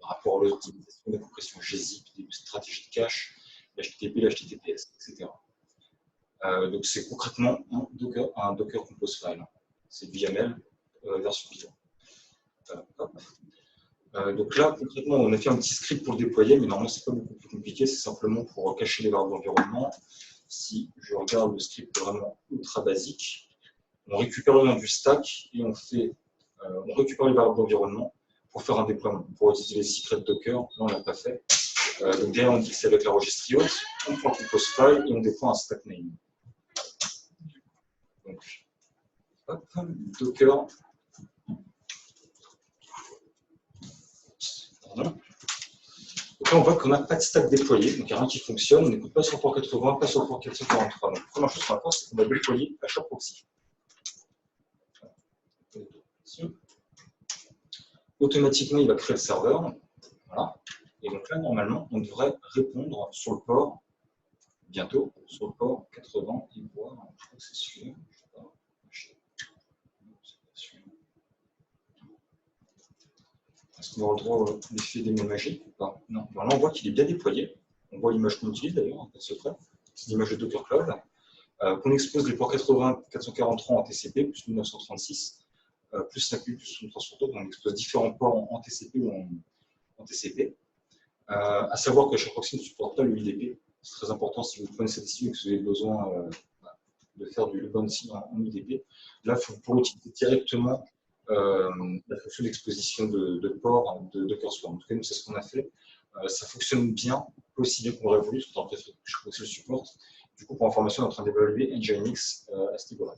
Par rapport à l'optimisation de la compression GZIP, des stratégies de cache, l'HTTP, l'HTTPS, etc. Donc c'est concrètement un Docker Compose File. C'est du YAML version Python. Donc là, concrètement, on a fait un petit script pour le déployer, mais normalement, c'est pas beaucoup plus compliqué, c'est simplement pour cacher les variables d'environnement. Si je regarde le script vraiment ultra basique, on récupère le nom du stack et on récupère les variables d'environnement pour faire un déploiement, pour utiliser les secrets Docker. Là, on ne l'a pas fait. Donc derrière, on dit que c'est avec la registry hot, on prend le compose file et on déploie un stack name. Donc, hop, Docker. Pardon. Donc là, on voit qu'on n'a pas de stack déployé, donc il n'y a rien qui fonctionne. On n'écoute pas sur le port 80, pas sur le port 443. Donc, la première chose qu'on va faire, c'est qu'on va déployer HA proxy. Automatiquement, il va créer le serveur. Voilà. Et donc là, normalement, on devrait répondre sur le port, bientôt, sur le port 80 et voir, je crois que c'est celui-là. Est-ce qu'on aura le droit à l'effet des mots magiques ou pas? Non. Voilà, on voit qu'il est bien déployé. On voit l'image qu'on utilise d'ailleurs, en fait, secret. C'est l'image de Docker Cloud. Qu'on expose les ports 80, 443 en TCP, plus 1936, plus 5000, plus 1300, on expose différents ports en TCP ou en TCP. À savoir que chaque proxy ne supporte pas le UDP. C'est très important si vous prenez cette décision et que vous avez besoin de faire du load balancing en UDP. Là, vous pourrez utiliser directement la fonction d'exposition de port de Docker Swarm. En tout cas, nous, c'est ce qu'on a fait. Ça fonctionne bien, pas aussi bien qu'on l'aurait voulu, parce que je crois que je le supporte. Du coup, pour information, on est en train d'évaluer Nginx à ce niveau-là.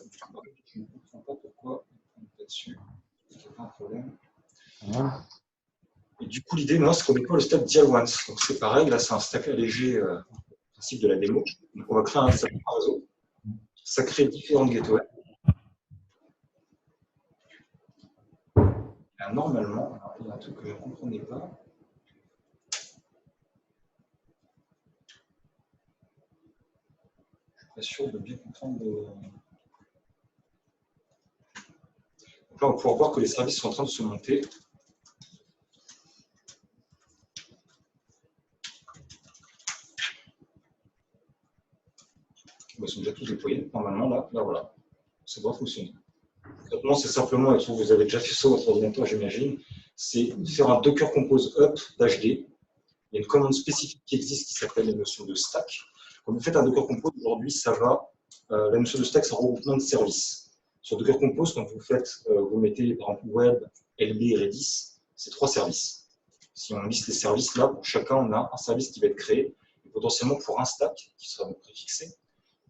Du coup, je ne comprends pas pourquoi on est là-dessus. Il n'y a pas un problème. Voilà. Et du coup, l'idée, moi, c'est qu'on déploie le stack Dial-Once. Donc, c'est pareil, là, c'est un stack allégé principe de la démo. Donc, on va créer un stack par réseau. Ça crée différentes gateways. Et normalement, alors, il y a un truc que je ne comprenais pas. Je ne suis pas sûr de bien comprendre. Donc là, on va pouvoir voir que les services sont en train de se monter. Ils sont déjà tous déployés. Normalement, là voilà, ça doit fonctionner. Maintenant, c'est simplement, et vous avez déjà fait ça sur votre ordinateur, j'imagine, c'est faire un Docker Compose Up d'HD. Il y a une commande spécifique qui existe qui s'appelle la notion de stack. Quand vous faites un Docker Compose, aujourd'hui, ça va. La notion de stack, c'est un regroupement de services. Sur Docker Compose, quand vous faites, vous mettez par exemple Web, LB et Redis, c'est 3 services. Si on liste les services là, pour chacun, on a un service qui va être créé. Et potentiellement, pour un stack, qui sera préfixé,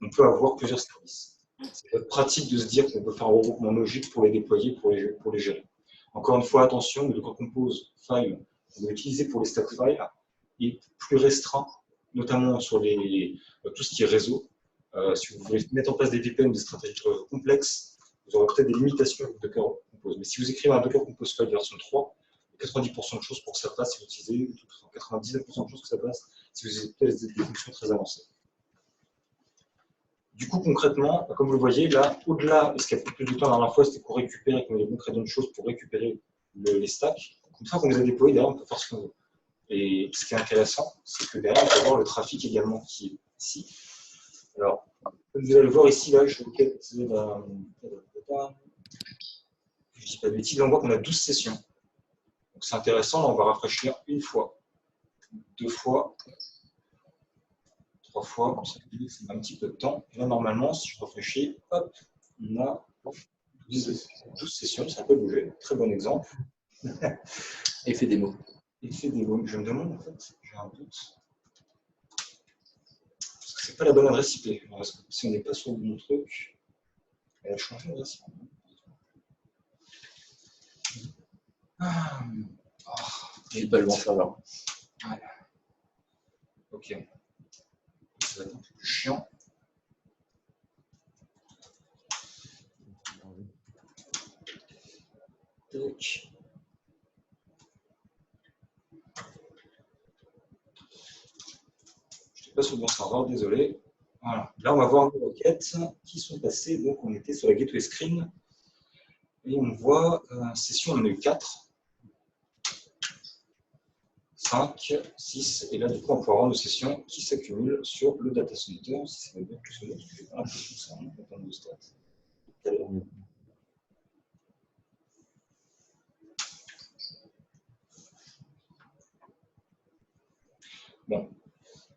on peut avoir plusieurs services. C'est pratique de se dire qu'on peut faire un regroupement logique pour les déployer, pour les gérer. Encore une fois, attention, le Docker Compose file qu'on va utiliser pour les stack files est plus restreint, notamment sur tout ce qui est réseau. Si vous voulez mettre en place des VPN, des stratégies complexes, vous aurez peut-être des limitations avec Docker Compose. Mais si vous écrivez un Docker Compose file version 3, 90% de choses pour que ça passe si vous utilisez, 99% de choses que ça passe si vous utilisez des fonctions très avancées. Du coup, concrètement, comme vous le voyez, là, au-delà, ce qui a pris plus de temps la dernière fois, c'était qu'on récupère, qu'on ait les bons crédits de choses pour récupérer les stacks. Une fois qu'on les a déployés, derrière, on peut faire ce qu'on veut. Et ce qui est intéressant, c'est que derrière, on peut voir le trafic également qui est ici. Alors, comme vous allez le voir ici, là, je ne dis pas de bêtises, on voit qu'on a 12 sessions. Donc c'est intéressant, là, on va rafraîchir une fois, 2 fois, 3 fois, ça met un petit peu de temps. Et là, normalement, si je rafraîchis, hop, on a 12 sessions, ça peut bouger. Très bon exemple. Effet démo. Effet démo. Je me demande, en fait, j'ai un doute. c'est pas la bonne adresse IP. Alors, si on n'est pas sur le bon truc, elle a changé l'adresse IP. J'ai pas le bon serveur. Ouais. Ok. Ça va être un peu plus chiant. Tac. Je n'étais pas sur le bon serveur, désolé. Voilà. Là, on va voir nos requêtes qui sont passées. Donc, on était sur la gateway screen. Et on voit, session, on en a eu 4. 5, 6, et là, du coup, on peut avoir nos sessions qui s'accumulent sur le data center. Si ça va bien fonctionner, parce que je n'ai pas l'impression que ça remonte en termes de stats. Bon.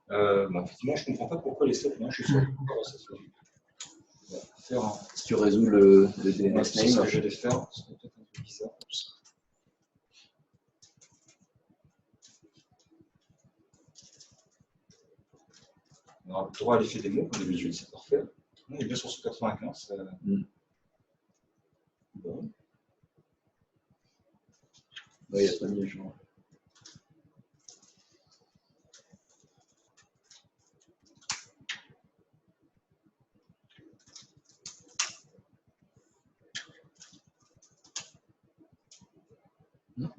Effectivement, je ne comprends pas pourquoi les stats marchent sur la session. On va faire un... Si tu résous le DNS C'est ce name. que je vais faire. C'est peut-être un peu bizarre. On aura le droit à l'effet démo, comme d'habitude, c'est parfait. On est bien sur ce 95. Bon. Oui, il y a pas mis à jour.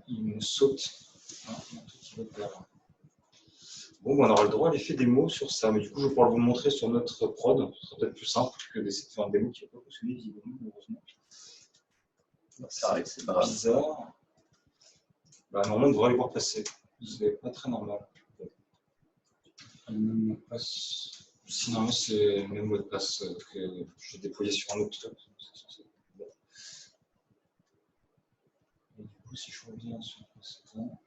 Il me saute. Bon, on aura le droit à l'effet démo sur ça, mais du coup, je vais pouvoir vous le montrer sur notre prod. Ce sera peut-être plus simple que d'essayer de faire un démo qui n'a pas fonctionné visiblement, malheureusement. C'est pas grave. Bizarre. Normalement, on devrait les voir passer. C'est pas très normal. Le même mot de passe. Sinon, c'est le même mot de passe que j'ai déployé sur un autre truc. Bon. Et du coup, si je reviens sur le précédent.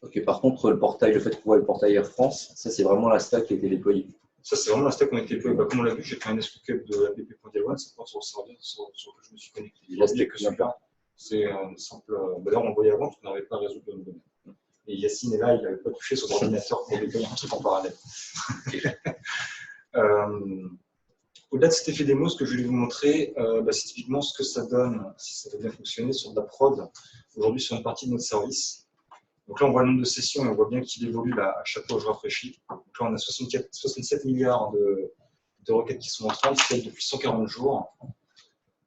Ok, par contre, le portail, le fait qu'on voit le portail Air France, ça c'est vraiment la stack qui a été déployée. Ça, c'est vraiment la stack qui a été déployée. Comme on l'a vu, j'ai fait un SQL de app.day1, ça porte sur le serveur sur lequel je me suis connecté. La stack que super. C'est un simple. D'ailleurs, on le voyait avant, on n'arrivait pas à résoudre le domaine. Et Yacine est là, il n'avait pas touché son ordinateur pour déployer un truc en parallèle. Au-delà de cet effet démo, ce que je vais vous montrer, c'est typiquement ce que ça donne, si ça veut bien fonctionner, sur de la prod, aujourd'hui sur une partie de notre service. Donc là, on voit le nombre de sessions et on voit bien qu'il évolue là, à chaque fois que je rafraîchis. Donc là, on a 67 milliards de requêtes qui sont entrantes, celles depuis 140 jours.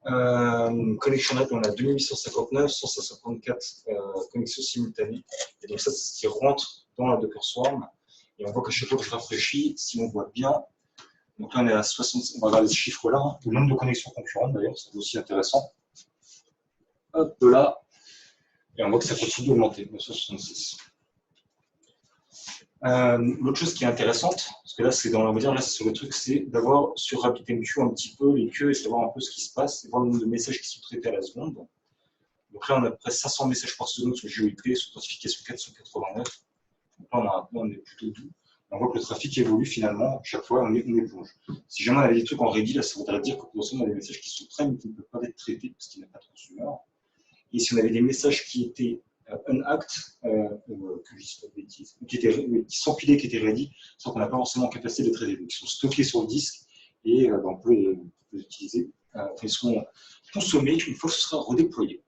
Connexion rate, on a 2859, 154 connexions simultanées. Et donc ça, c'est ce qui rentre dans la Docker Swarm. Et on voit qu'à chaque fois que je rafraîchis, si on voit bien, donc là, on est à 60, on va regarder ce chiffre-là, hein, le nombre de connexions concurrentes d'ailleurs, c'est aussi intéressant. Hop là. Et on voit que ça continue d'augmenter, 966. L'autre chose qui est intéressante, parce que là, c'est dans, on va dire, là, c'est sur le truc, c'est d'avoir sur RabbitMQ un petit peu les queues et savoir un peu ce qui se passe, et voir le nombre de messages qui sont traités à la seconde. Donc là, on a près 500 messages par seconde sur GOIP, sur authentification 489. Donc là, on est plutôt doux. On voit que le trafic évolue finalement, chaque fois, on éponge. Si jamais on avait des trucs en ready, là, ça voudrait dire que pour l'instant, on a des messages qui sont prêts, mais qui ne peuvent pas être traités parce qu'il n'y a pas de consumer. Et si on avait des messages qui étaient unhacked, que je dis pas de bêtises, qui s'empilaient, qui étaient ready, sans qu'on n'a pas forcément capacité de les traiter, donc ils sont stockés sur le disque et on peut les utiliser. Ils seront consommés une fois que ce sera redéployé.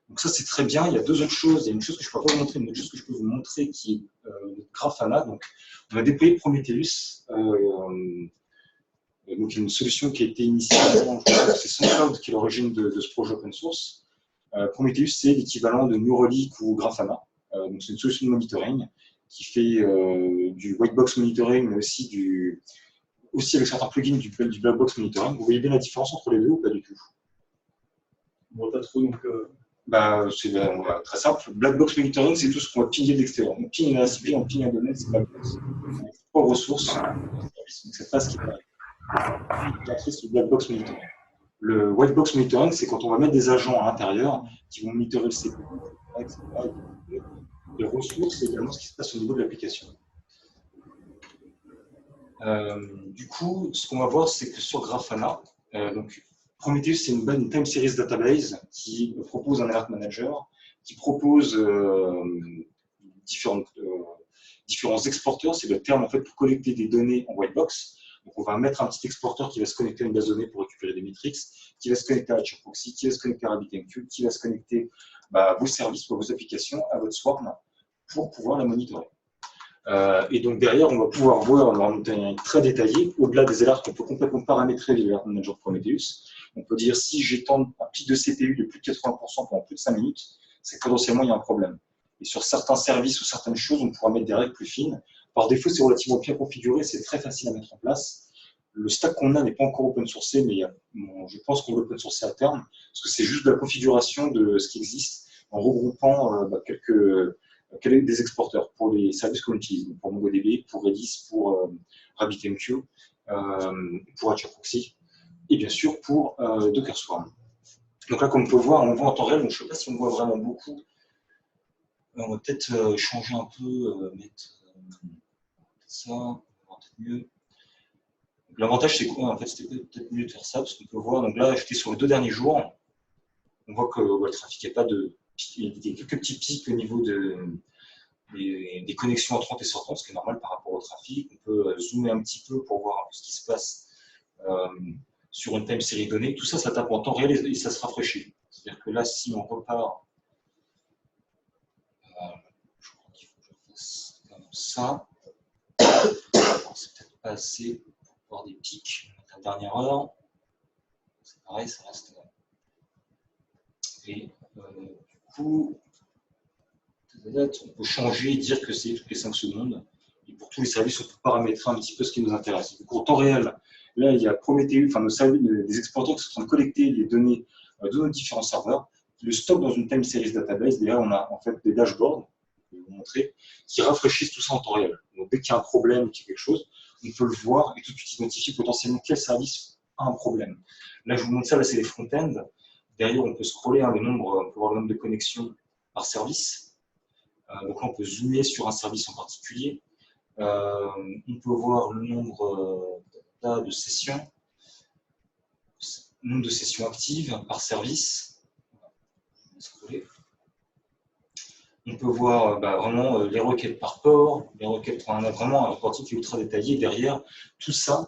Donc ça, c'est très bien. Il y a deux autres choses. Il y a une chose que je ne peux pas vous montrer, mais une autre chose que je peux vous montrer qui est Grafana. Donc, on a déployé Prometheus. Donc, une solution qui a été initiée, c'est SoundCloud qui est l'origine de ce projet open source. Prometheus, c'est l'équivalent de New Relic ou Grafana. Donc, c'est une solution de monitoring qui fait du white box monitoring, mais aussi avec certains plugins du black box monitoring. Vous voyez bien la différence entre les deux ou pas du tout? Bon, pas trop, donc. C'est très simple. Black box monitoring, c'est tout ce qu'on va pinguer de l'extérieur. On pingue un IP, on pingue un domaine, c'est black box. On a trois ressources. Donc, cette phase qui est c'est le black box monitoring. Le white box monitoring, c'est quand on va mettre des agents à l'intérieur qui vont monitorer le CPU, etc. Les ressources, c'est également ce qui se passe au niveau de l'application. Du coup, ce qu'on va voir, c'est que sur Grafana, donc, Prometheus, c'est une time series database qui propose un alert manager, qui propose différents différents exporteurs, c'est le terme en fait pour collecter des données en white box. Donc on va mettre un petit exporteur qui va se connecter à une base de données pour récupérer des métriques, qui va se connecter à la proxy, qui va se connecter à RabbitMQ, qui va se connecter à vos services, à vos applications, à votre swarm pour pouvoir la monitorer. Et donc derrière, on va pouvoir voir dans un monitoring très détaillé, au-delà des alertes qu'on peut complètement paramétrer via l'Alert Manager Prometheus. On peut dire si j'étends un pic de CPU de plus de 80% pendant plus de 5 minutes, c'est que potentiellement il y a un problème. Et sur certains services ou certaines choses, on pourra mettre des règles plus fines. Par défaut, c'est relativement bien configuré, c'est très facile à mettre en place. Le stack qu'on a n'est pas encore open sourcé, mais je pense qu'on va open sourcer à terme, parce que c'est juste de la configuration de ce qui existe en regroupant des exporteurs pour les services qu'on utilise, pour MongoDB, pour Redis, pour RabbitMQ, pour HAProxy, et bien sûr pour Docker Swarm. Donc là, comme on peut voir, on voit en temps réel, donc je ne sais pas si on voit vraiment beaucoup. On va peut-être changer un peu, mettre ça, on va voir peut-être mieux. L'avantage, c'est quoi? En fait, c'était peut-être mieux de faire ça, parce qu'on peut voir, donc là, j'étais sur les 2 derniers jours, on voit que le trafic n'est pas de. Il y a quelques petits pics au niveau des connexions entrantes et sortantes, ce qui est normal par rapport au trafic. On peut zoomer un petit peu pour voir un peu ce qui se passe sur une time série donnée. Tout ça, ça tape en temps réel et ça se rafraîchit. C'est-à-dire que là, si on repart, je crois qu'il faut que je fasse comme ça. C'est peut-être pas assez pour voir des pics. La dernière heure, c'est pareil, ça reste. Et du coup, on peut changer et dire que c'est toutes les 5 secondes. Et pour tous les services, on peut paramétrer un petit peu ce qui nous intéresse. Donc, en temps réel, là, il y a Prometheus, enfin, des exportateurs qui sont en train de collecter les données de nos différents serveurs, qui le stockent dans une time series database. Et là, on a en fait des dashboards, je vais vous montrer, qui rafraîchissent tout ça en temps réel. Donc, dès qu'il y a un problème, qu'il y a quelque chose, on peut le voir et tout de suite identifier potentiellement quel service a un problème. Là, je vous montre ça, là, c'est les front-end. Derrière, on peut scroller on peut voir le nombre de connexions par service. Donc là, on peut zoomer sur un service en particulier. On peut voir le nombre de sessions, le nombre de sessions actives par service. On peut voir vraiment les requêtes par port, les requêtes. On a vraiment un reporting qui est ultra détaillé. Derrière, tout ça,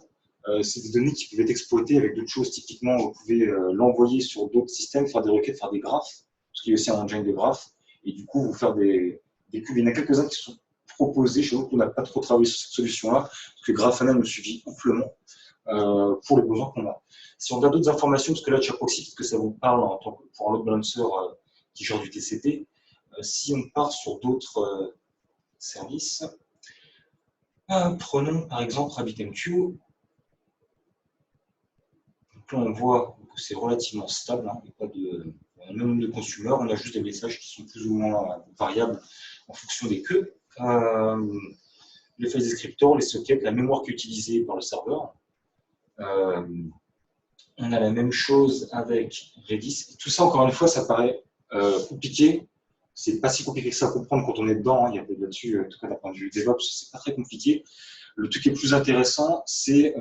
c'est des données qui peuvent être exploitées avec d'autres choses. Typiquement, vous pouvez l'envoyer sur d'autres systèmes, faire des requêtes, faire des graphes, parce qu'il y a aussi un engine de graphes, et du coup, vous faire des cubes. Il y en a quelques-uns qui sont proposés. Je trouve qu'on n'a pas trop travaillé sur cette solution-là, parce que Grafana nous suffit amplement pour les besoins qu'on a. Si on a d'autres informations, parce que là, HAProxy, parce que ça vous parle en tant que pour un load balancer qui gère du TCP, si on part sur d'autres services, prenons par exemple RabbitMQ. Donc là, on voit que c'est relativement stable, hein, il n'y a pas de même nombre de consommateurs, on a juste des messages qui sont plus ou moins variables en fonction des queues. Les file descriptors, les sockets, la mémoire qui est utilisée par le serveur. On a la même chose avec Redis. Tout ça, encore une fois, ça paraît compliqué. C'est pas si compliqué que ça à comprendre quand on est dedans. Il y a là-dessus, en tout cas d'un point de vue DevOps, c'est pas très compliqué. Le truc qui est plus intéressant, c'est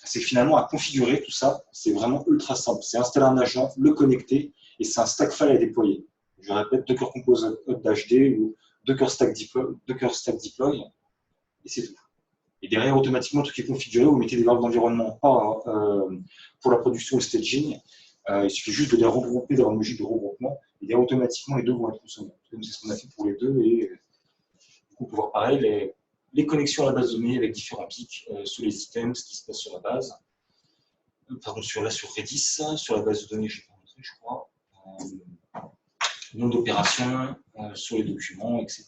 finalement à configurer tout ça. C'est vraiment ultra simple. C'est installer un agent, le connecter, et c'est un stack file à déployer. Je répète, Docker Compose Update ou Docker Stack Deploy, et c'est tout. Et derrière, automatiquement, tout qui est configuré, vous mettez des variables d'environnement pour la production ou le staging. Il suffit juste de les regrouper dans une logique de regroupement, et derrière, automatiquement, les deux vont être consommés. C'est ce qu'on a fait pour les deux, et du coup, on peut voir pareil, les connexions à la base de données avec différents pics sous les items, ce qui se passe sur la base. Pardon, sur Redis, sur la base de données, je n'ai pas montré, je crois. Nombre d'opérations sur les documents, etc.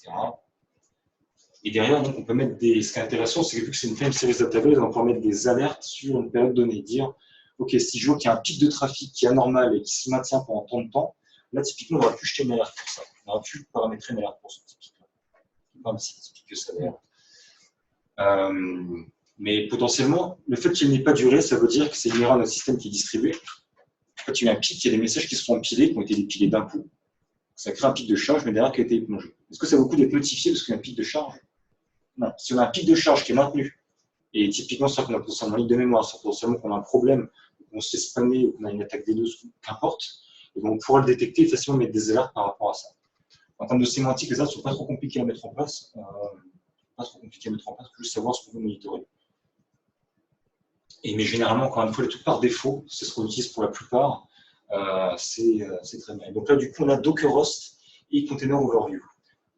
Et derrière, donc, on peut mettre des. Ce qui est intéressant, c'est que vu que c'est une time series database, on peut mettre des alertes sur une période donnée. Dire, OK, si je vois qu'il y a un pic de trafic qui est anormal et qui se maintient pendant tant de temps, là, typiquement, on n'aura plus jeter une alerte pour ça. On n'aura plus paramétrer une alerte pour ce typique-là. Pas si typique que ça d'ailleurs. Mais potentiellement, le fait qu'il n'ait pas duré, ça veut dire que c'est une erreur d'un système qui est distribué. Quand il y a un pic, il y a des messages qui se sont empilés, qui ont été dépilés d'un coup. Ça crée un pic de charge, mais derrière qui a été plongé. Est-ce que ça vaut le coup d'être notifié parce qu'il y a un pic de charge? Non. Si on a un pic de charge qui est maintenu, et typiquement, c'est qu'on a potentiellement une ligne de mémoire, c'est potentiellement qu'on a un problème, qu'on se fait spammer, ou qu'on a une attaque D2, qu'importe, on pourra le détecter et facilement mettre des alertes par rapport à ça. En termes de sémantique, les alertes ne sont pas trop compliquées à mettre en place. Il faut juste savoir ce qu'on veut monitorer. Mais généralement, encore une fois, les trucs par défaut, c'est ce qu'on utilise pour la plupart. C'est très bien. Et donc là, du coup, on a Docker Host et Container Overview.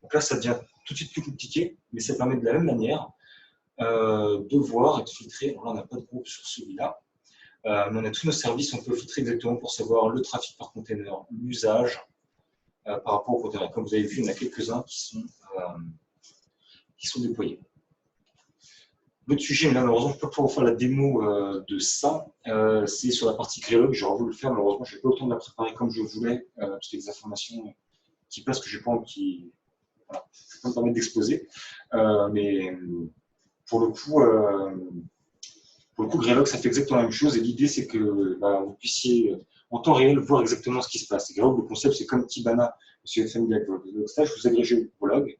Donc là, ça devient tout de suite plus compliqué, mais ça permet de la même manière de voir et de filtrer. Alors là, on n'a pas de groupe sur celui-là, mais on a tous nos services, on peut filtrer exactement pour savoir le trafic par container, l'usage par rapport au container. Comme vous avez vu, il y en a quelques-uns qui sont déployés. L'autre sujet, mais là, malheureusement, je ne peux pas pouvoir faire la démo de ça. C'est sur la partie Greylog. J'aurais voulu le faire, malheureusement, je n'ai pas eu le temps de la préparer comme je voulais. Toutes les informations qui passent que je n'ai pas envie voilà, je peux me permettre d'exposer. Mais pour le coup, Greylog, ça fait exactement la même chose. Et l'idée, c'est que vous puissiez, en temps réel, voir exactement ce qui se passe. Et Greylog, le concept, c'est comme Kibana, monsieur est familier avec le stage, vous agrégez vos logs.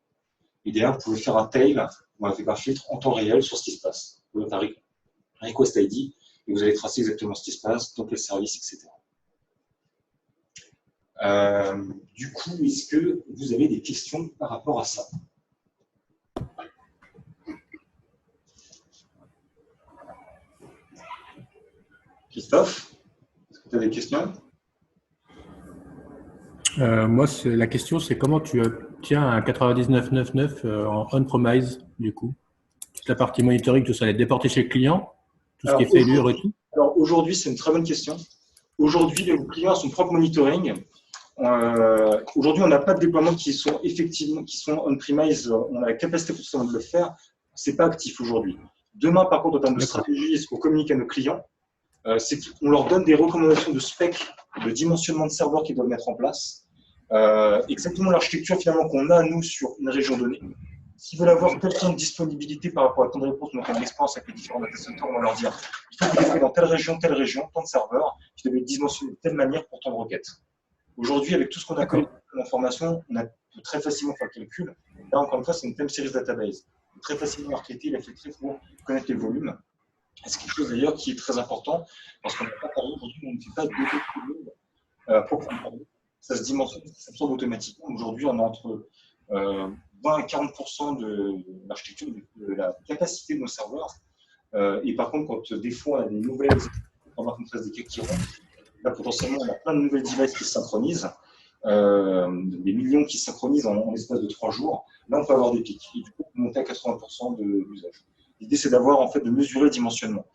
Et derrière, vous pouvez faire un tail ou avec un filtre en temps réel sur ce qui se passe. Vous avez un request ID et vous allez tracer exactement ce qui se passe, dans quel service, etc. Du coup, est-ce que vous avez des questions par rapport à ça? Christophe, est-ce que tu as des questions? Moi, la question, c'est comment tu obtiens un 99.99 en on-premise, du coup? Toute la partie monitoring, tout ça, elle est déportée chez le client, tout ce qui est failure et tout? Alors aujourd'hui, c'est une très bonne question. Aujourd'hui, le client a son propre monitoring. Aujourd'hui, on n'a pas de déploiements qui sont effectivement on-premise. On a la capacité pour de le faire. C'est pas actif aujourd'hui. Demain, par contre, en termes de stratégie, ce qu'on communique à nos clients, c'est qu'on leur donne des recommandations de spec, de dimensionnement de serveurs qu'ils doivent mettre en place. Exactement l'architecture finalement qu'on a nous sur une région donnée. S'ils veulent avoir tel temps de disponibilité par rapport à tant de réponses, on a l'expérience avec les différents data centers, on va leur dire il faut que vous déployez dans telle région, tant de serveurs, qui doivent être dimensionnés de telle manière pour tant de requêtes. Aujourd'hui, avec tout ce qu'on a comme information, on a très facilement faire le calcul. Là, encore une fois, c'est une time series database. Très facilement architecté, il a fait très pour connaître les volumes. C'est quelque chose d'ailleurs qui est très important parce qu'on n'a pas parlé aujourd'hui, on ne fait pas de proprement parler. Ça se dimensionne, ça s'absorbe automatiquement. Aujourd'hui, on a entre 20 et 40% de l'architecture, de la capacité de nos serveurs. Et par contre, quand des fois on a des nouvelles, on a des cas qui rentrent, là potentiellement on a plein de nouvelles devices qui se synchronisent, des millions qui se synchronisent en l'espace de 3 jours. Là, on peut avoir des pics. Et du coup, on peut monter à 80% de l'usage. L'idée, c'est d'avoir en fait de mesurer le dimensionnement.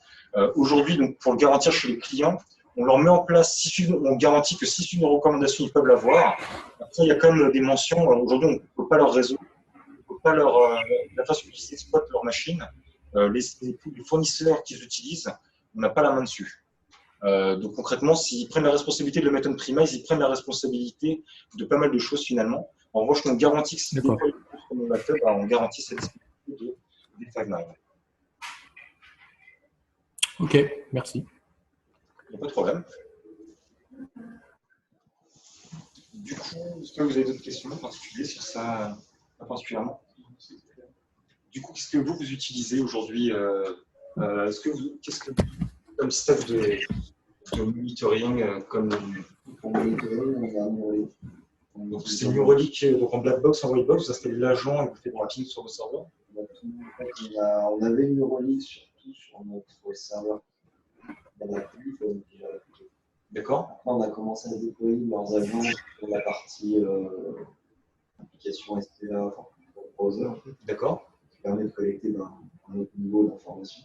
Aujourd'hui, donc pour le garantir chez les clients, on leur met en place, on garantit que si c'est une recommandation, ils peuvent l'avoir. Après, il y a quand même des mentions. Aujourd'hui, on ne peut pas leur réseau, on ne peut pas la façon dont ils exploitent leur machine, les fournisseurs qu'ils utilisent, on n'a pas la main dessus. Donc concrètement, s'ils prennent la responsabilité de le mettre on-premise, ils prennent la responsabilité de pas mal de choses finalement. En revanche, on garantit que si on garantit cette disponibilité des Five9. Ok, merci. Il n'y a pas de problème. Du coup, est-ce que vous avez d'autres questions particulières sur ça, pas particulièrement? Du coup, qu'est-ce que vous utilisez aujourd'hui? Qu'est-ce que comme stack de monitoring comme Pour monitorer, on a un New Relic. Donc c'est New Relic, donc en black box, en white box, vous installez l'agent et vous faites du ping sur vos serveurs? On avait une New Relic surtout sur notre serveur. Il n'y en a plus, il faut déjà l'appliquer. D'accord. Après, on a commencé à déployer leurs agents sur la partie application SPA, enfin, pour le browser, en fait. D'accord. Qui permet de collecter un autre niveau d'information.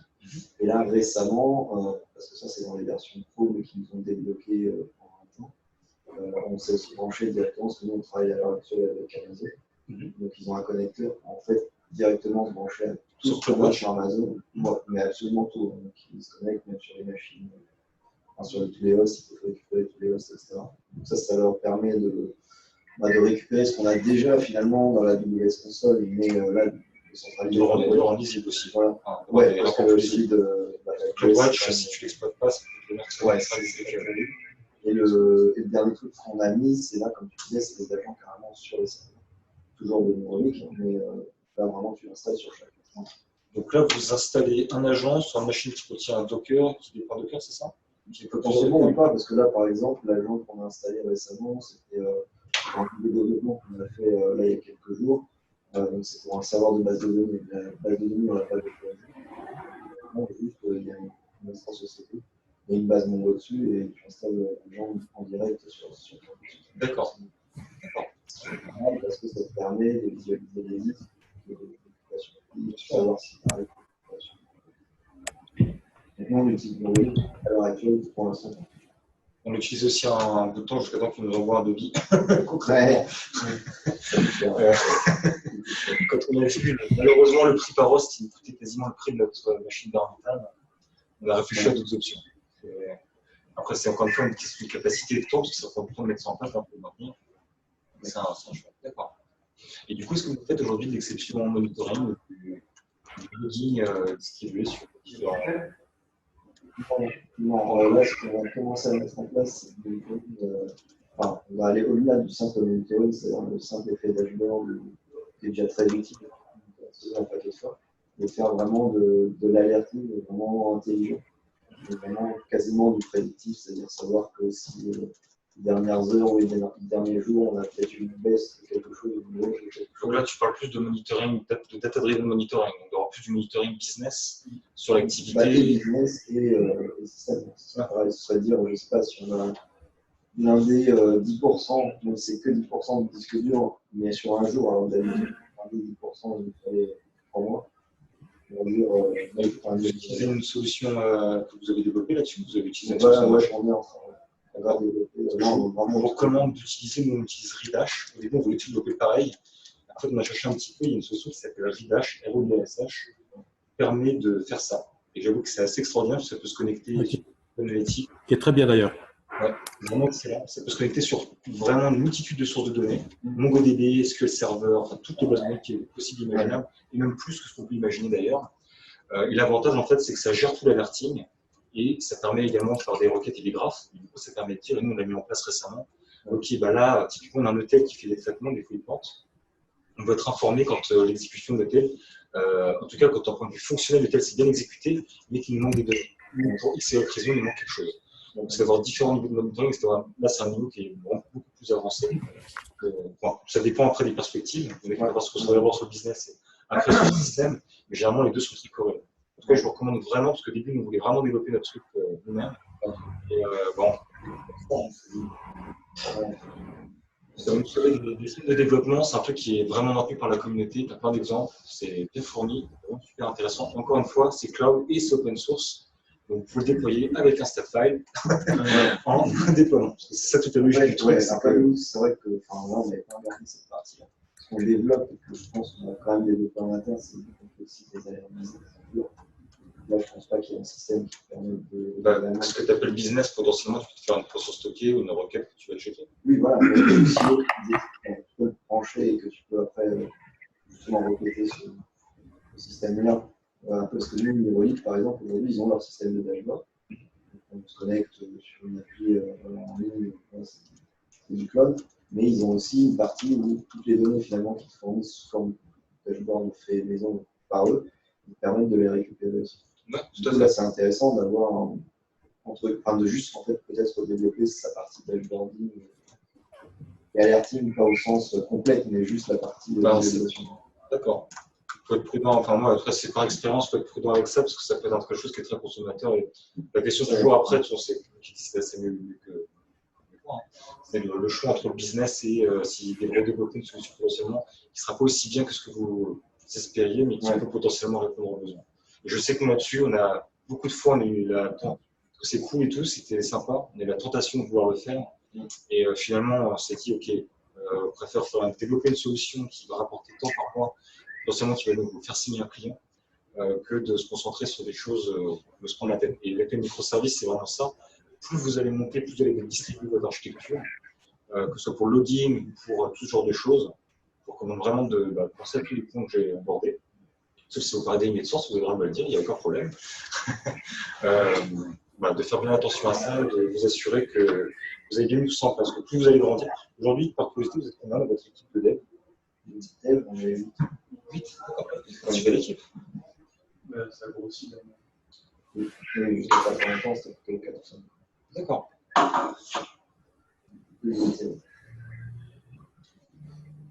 Et là, récemment, parce que ça, c'est dans les versions pro, mais qui nous ont débloqué pendant un temps, on s'est aussi branché directement, parce que nous, on travaille à l'heure actuelle avec Amazon. Donc, ils ont un connecteur, en fait, directement se brancher à tout ce qu'on a sur Amazon, mais absolument tout. Donc, ils se connectent même sur les machines, sur tous les hosts, il faut récupérer tous les hosts, etc. Donc, ça leur permet de récupérer ce qu'on a déjà finalement dans la WS console, mais là, de le rendre visible aussi. Voilà. Ouais, parce que aussi de watch, si tu l'exploites pas, ça peut devenir ouais, c'est et le dernier truc qu'on a mis, c'est là, comme tu disais, c'est des agents carrément sur les serveurs. Toujours de numérique, mais là vraiment tu l'installes sur chaque écran. Donc là, vous installez un agent sur une machine qui contient un Docker, qui dépend de Docker, c'est ça? Potentiellement ou pas, parce que là, par exemple, l'agent qu'on a installé récemment, c'était sur un développement qu'on a fait là il y a quelques jours. Donc c'est pour un serveur de base de données. La base de données, on n'a pas de juste il y a une instance OCP, il y a une base Mongo dessus et tu installes les gens en direct sur D'accord. Parce que ça te permet de visualiser les listes, de savoir si tu arrives. Maintenant, on utilise Mongo à l'heure actuelle pour l'instant. On utilise aussi un bouton jusqu'à temps qu'il nous envoie un devis. Concrètement. Quand on a vu, malheureusement, le prix par host, il coûtait quasiment le prix de notre machine d'orbital. On a réfléchi à d'autres options. Après, c'est encore une fois une question de capacité et de temps, parce que ça prend du temps de mettre ça en place, un peu de maintenir. C'est un choix. D'accord. Et du coup, est-ce que vous faites aujourd'hui de l'exception en monitoring du logging distribué sur différents. Non, là, ce qu'on va commencer à mettre en place, c'est on va aller au-delà du simple monitoring, c'est-à-dire le simple effet dashboard qui est déjà très utile un paquet de fois, et faire vraiment de l'alerting vraiment intelligent, vraiment quasiment du prédictif, c'est-à-dire savoir que si les dernières heures ou les derniers jours, on a peut-être une baisse de quelque chose, une hausse de quelque chose. Donc là, tu parles plus de monitoring, de data-driven monitoring, donc il y aura plus du monitoring business sur l'activité. Business et système. Ça serait dire, je ne sais pas si on a blindé 10%, donc c'est que 10% de disque dur, mais sur un jour, alors d'habitude, blindé 10%, il fallait 3 mois. On va dire, utiliser une solution que vous avez développée là-dessus, vous avez utilisé une solution. Voilà, on est en train de développer. Je vous recommande d'utiliser, nous on utilise Redash. Au début, on voulait tout développer pareil. En fait, on a cherché un petit peu, il y a une solution qui s'appelle Redash, RODSH, permet de faire ça. Et j'avoue que c'est assez extraordinaire, parce que ça peut se connecter sur l'analytique. Qui est très bien d'ailleurs. Ouais, vraiment excellent. Ça peut se connecter sur vraiment une multitude de sources de données. MongoDB, SQL Server, enfin toutes les bases de données qui est possible imaginable, et même plus que ce qu'on peut imaginer d'ailleurs. Et l'avantage, en fait, c'est que ça gère tout l'alerting, et ça permet également de faire des requêtes et des graphes. Et du coup, ça permet de dire, et nous on l'a mis en place récemment, ok, bah là, typiquement, on a un hôtel qui fait des traitements, des fouilles de pente. On va être informé quand l'exécution de l'hôtel, en tout cas, quand d'un point de vue fonctionnel, l'hôtel s'est bien exécuté, mais qu'il nous manque des données. Donc, pour X et Y raison, il nous manque quelque chose. Donc, c'est d'avoir différents niveaux de monitoring, etc. Là, c'est un niveau qui est beaucoup plus avancé. Bon, ça dépend après des perspectives. On va voir ce qu'on va avoir sur le business et après sur le système, mais généralement, les deux sont très corrélés. En tout cas, je vous recommande vraiment, parce qu'au début, nous voulions vraiment développer notre truc nous-mêmes. Et bon, vous savez, les films de développement, c'est un truc qui est vraiment maintenu par la communauté. Il y a plein d'exemples, c'est bien fourni, vraiment super intéressant. Encore une fois, c'est cloud et c'est open source. Donc, vous pouvez le déployer avec un stat file en déploiement. C'est ça tout à l'heure. C'est vrai que là, on n'avait pas regardé cette partie-là. Ce qu'on développe, et que je pense qu'on a quand même développé en interne, c'est aussi des alertes business. Là, je ne pense pas qu'il y ait un système qui permet de. Ce que tu appelles business, potentiellement, tu peux te faire une process stockée ou une requête que tu vas checker. Oui, voilà. Mais si tu peux le brancher et que tu peux après justement requêter ce système-là. Parce que nous, Neurolink, par exemple, aujourd'hui, ils ont leur système de dashboard. On se connecte sur une appli en ligne, c'est du cloud, mais ils ont aussi une partie où toutes les données finalement qui fournissent sous forme de dashboard fait maison par eux, ils permettent de les récupérer aussi. Ouais, tout à fait. Là, c'est intéressant d'avoir de juste en fait peut-être développer sa partie dashboarding et alerting, pas au sens complet, mais juste la partie de développement. D'accord. Il faut être prudent, enfin moi, après c'est par expérience, il faut être prudent avec ça parce que ça peut être quelque chose qui est très consommateur. Et la question du jour après, c'est assez mieux que moi. C'est le choix entre le business et s'il devrait développer une solution potentiellement qui ne sera pas aussi bien que ce que vous espériez, mais qui peut potentiellement répondre aux besoins. Et je sais que là-dessus, on a beaucoup de fois, on a eu que c'est cool et tout, c'était sympa, on a eu la tentation de vouloir le faire. Et finalement, on s'est dit, ok, on préfère développer une solution qui va rapporter tant par mois, potentiellement qui va nous faire signer un client, que de se concentrer sur des choses, de se prendre la tête. Et avec les microservices, c'est vraiment ça. Plus vous allez monter, plus vous allez distribuer votre architecture, que ce soit pour le logging ou pour tout ce genre de choses. Il faut vraiment penser à tous les points que j'ai abordés. Sauf si vous parlez d'éliminer de source, vous devrez me le dire, il n'y a aucun problème. De faire bien attention à ça, de vous assurer que vous avez bien mis tout ça en place, que plus vous allez grandir. Aujourd'hui, par curiosité, vous êtes combien dans votre équipe de dev? Dev, on est 8, d'accord. C'est une belle équipe. Ça grossit. Oui, jusqu'à pas très longtemps, c'était plutôt 4 personnes. D'accord.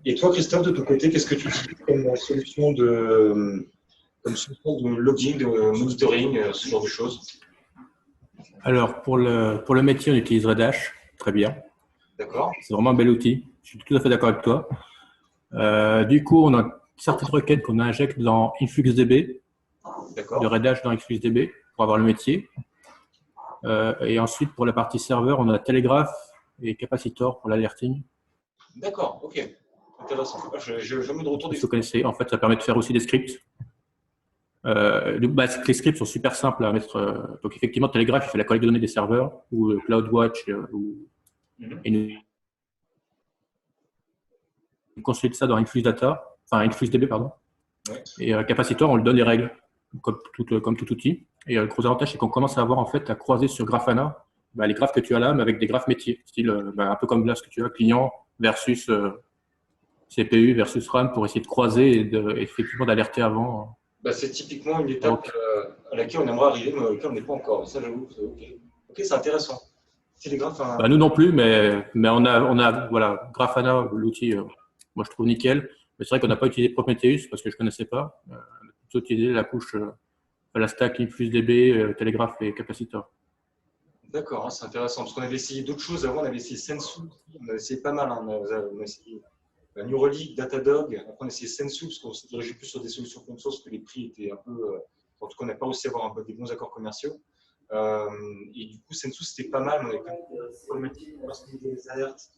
Et toi, Christophe, de ton côté, qu'est-ce que tu utilises comme solution de logging, de monitoring, ce genre de choses? Alors, pour le métier, on utilise Redash, très bien. D'accord. C'est vraiment un bel outil. Je suis tout à fait d'accord avec toi. Du coup, on a certaines requêtes qu'on injecte dans InfluxDB, de Redash dans InfluxDB pour avoir le métier. Et ensuite, pour la partie serveur, on a Telegraph et Capacitor pour l'alerting. D'accord, ok. Intéressant. Je jamais de retour Si vous connaissez, en fait, ça permet de faire aussi des scripts. Les scripts sont super simples à mettre. Donc, effectivement, Telegraph, il fait la collecte de données des serveurs ou CloudWatch et nous consolide ça dans InfluxDB, pardon. Ouais. Et Capacitor, on lui donne les règles, comme tout outil. Et le gros avantage, c'est qu'on commence à avoir en fait à croiser sur Grafana les graphes que tu as là, mais avec des graphes métiers, style un peu comme là ce que tu as, client versus CPU versus RAM, pour essayer de croiser et effectivement d'alerter avant. C'est typiquement une étape à laquelle on aimerait arriver, mais à laquelle on n'est pas encore. Ça, j'avoue, ok, c'est intéressant. Telegraph, nous non plus, mais on a voilà, Grafana, l'outil, moi je trouve nickel. Mais c'est vrai qu'on n'a pas utilisé Prometheus parce que je ne connaissais pas. On a plutôt utilisé la couche, la stack InfluxDB, Telegraph et Capacitor. D'accord, c'est intéressant. Parce qu'on avait essayé d'autres choses avant, on avait essayé Sensu, on avait essayé pas mal. On a essayé New Relic, Datadog, après on a essayé Sensu parce qu'on s'est dirigé plus sur des solutions open source, que les prix étaient un peu. En tout cas, on n'a pas réussi à avoir des bons accords commerciaux. Et du coup, Sensu, c'était pas mal, mais on avait quand même des problématiques parce qu'il y avait des alertes.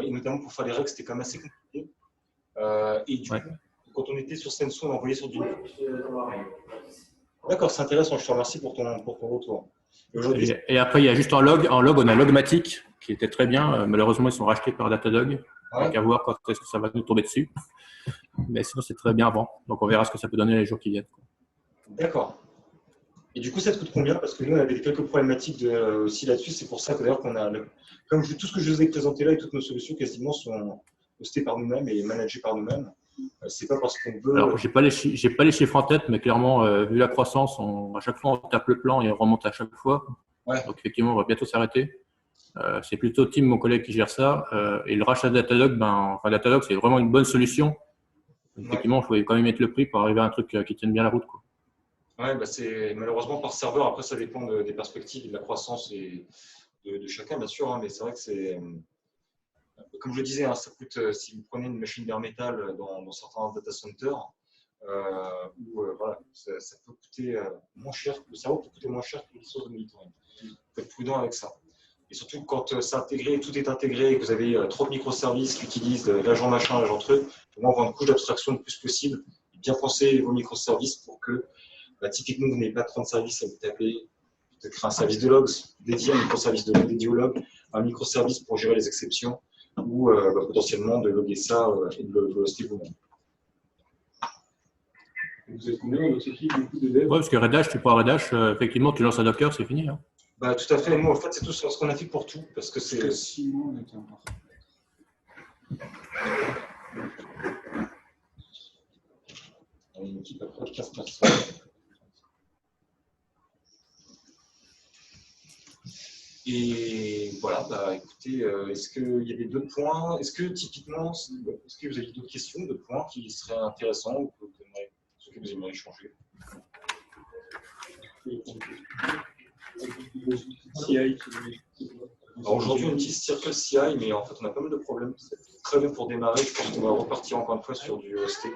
Et notamment pour faire les règles, c'était quand même assez compliqué. Et du coup, quand on était sur Sensu, on envoyait sur du. D'accord, c'est intéressant, je te remercie pour ton retour. Et après, il y a juste en log, on a Logmatic, qui était très bien. Malheureusement, ils sont rachetés par Datadog. Donc, à voir quand est-ce que ça va nous tomber dessus. Mais sinon, c'est très bien avant. Donc, on verra ce que ça peut donner les jours qui viennent. D'accord. Et du coup, ça te coûte combien? Parce que nous, on avait quelques problématiques aussi là-dessus. C'est pour ça que d'ailleurs, comme tout ce que je vous ai présenté là et toutes nos solutions quasiment sont hostées par nous-mêmes et managées par nous-mêmes. C'est pas parce qu'on veut. Alors, j'ai pas les chiffres en tête, mais clairement, vu la croissance, à chaque fois, on tape le plan et on remonte à chaque fois. Ouais. Donc, effectivement, on va bientôt s'arrêter. C'est plutôt Tim, mon collègue, qui gère ça. Et le rachat de Datadog, Datadog, c'est vraiment une bonne solution. Effectivement, il faut quand même mettre le prix pour arriver à un truc qui tienne bien la route, quoi. Ouais, c'est malheureusement par serveur. Après, ça dépend des perspectives et de la croissance et de chacun, bien sûr. Mais c'est vrai que c'est. Comme je le disais, ça coûte, si vous prenez une machine bare metal dans certains data centers, voilà, ça peut coûter moins cher, le serveur peut coûter moins cher que les sources de monitoring. Il faut être prudent avec ça. Et surtout, quand c'est intégré, tout est intégré, et que vous avez trop de microservices qui utilisent l'agent machin, l'agent truc, au moins avoir une couche d'abstraction le plus possible, et bien penser vos microservices pour que, typiquement, vous n'ayez pas 30 services à vous taper, de créer un service de logs dédié, un microservice dédié au log, un microservice pour gérer les exceptions, ou potentiellement de loguer ça et de le hoster vous-même. Vous êtes combien dans cette équipe beaucoup de dev? Ouais, parce que Redash, tu prends Redash, effectivement, tu lances un Docker, c'est fini. Hein. Tout à fait. Nous, en fait, c'est tout ce qu'on a fait pour tout. Parce que c'est. 6 mois, on était encore. On a une équipe à près de 15 personnes. Et voilà, écoutez, est-ce qu'il y avait d'autres points? Est-ce que typiquement, est-ce que vous avez d'autres questions, d'autres points qui seraient intéressants ou sur lesquels vous aimeriez échanger? Aujourd'hui, on utilise CircleCI, mais en fait, on a pas mal de problèmes. C'est très bien pour démarrer. Je pense qu'on va repartir encore une fois sur du hosté.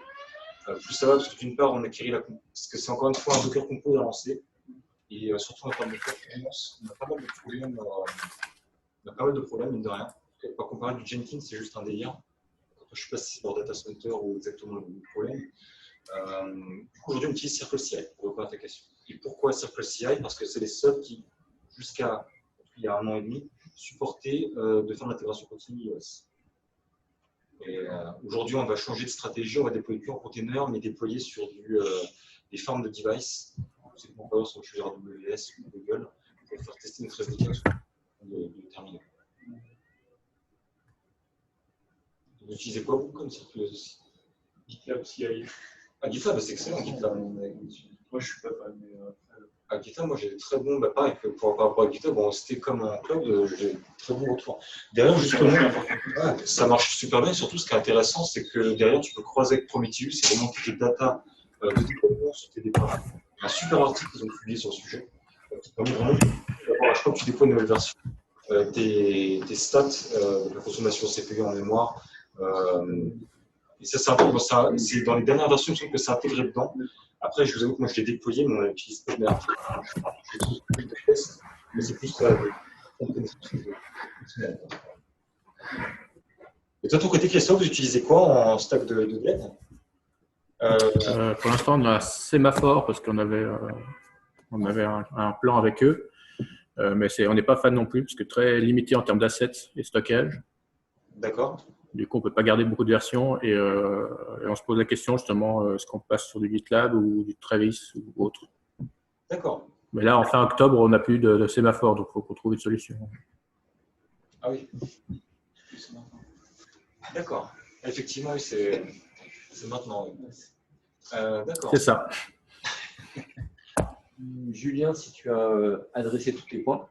Plus ça va, parce que d'une part, on acquérit parce que c'est encore une fois un Docker Compose à lancer. Et surtout en termes de performance, on a pas mal de problèmes. On a pas mal de problèmes, mine de rien. Pas comparé du Jenkins, c'est juste un délire. Je ne sais pas si c'est pour Data Center ou exactement le problème. Du coup, aujourd'hui, on utilise CircleCI pour répondre à ta question. Et pourquoi CircleCI? Parce que c'est les seuls qui, jusqu'à il y a 1 an et demi, supportaient de faire de l'intégration continue iOS. Et aujourd'hui, on va changer de stratégie. On va déployer plus en container, mais déployer sur des farms de devices. C'est pourquoi on va choisir AWS ou Google pour faire tester notre SDK de terminal. Vous utilisez quoi, vous, comme CircleCI? GitLab CI. Ah, GitLab, c'est excellent, GitLab. Moi, je suis pas fan, mais À GitLab, moi j'ai très bon, pareil que par rapport à GitLab, bon, c'était comme un cloud, j'ai très bon retour. Derrière, justement, ça marche super bien. Surtout, ce qui est intéressant, c'est que derrière, tu peux croiser avec Prometheus et remonter tes data de développement sur tes déploiements. Il y a un super article qu'ils ont publié sur le sujet qui permet vraiment d'avoir, à chaque fois que tu déploies une nouvelle version, tes stats, de la consommation CPU en mémoire. Et ça, c'est important. C'est dans les dernières versions, je trouve que c'est intégré dedans. Après, je vous avoue que moi, je l'ai déployé, mais on l'utilise pas. Mais c'est plus ça. Et toi, de ton côté, Christophe, vous utilisez quoi en stack de dev? Pour l'instant, on a Sémaphore parce qu'on avait, un plan avec eux. Mais on n'est pas fan non plus parce que très limité en termes d'assets et stockage. D'accord. Du coup, on ne peut pas garder beaucoup de versions et on se pose la question justement, est-ce qu'on passe sur du GitLab ou du Travis ou autre? D'accord. Mais là, en fin octobre, on n'a plus de sémaphore, donc il faut qu'on trouve une solution. Ah oui. D'accord. Effectivement, oui, c'est maintenant. D'accord. C'est ça. Julien, si tu as adressé tous les points.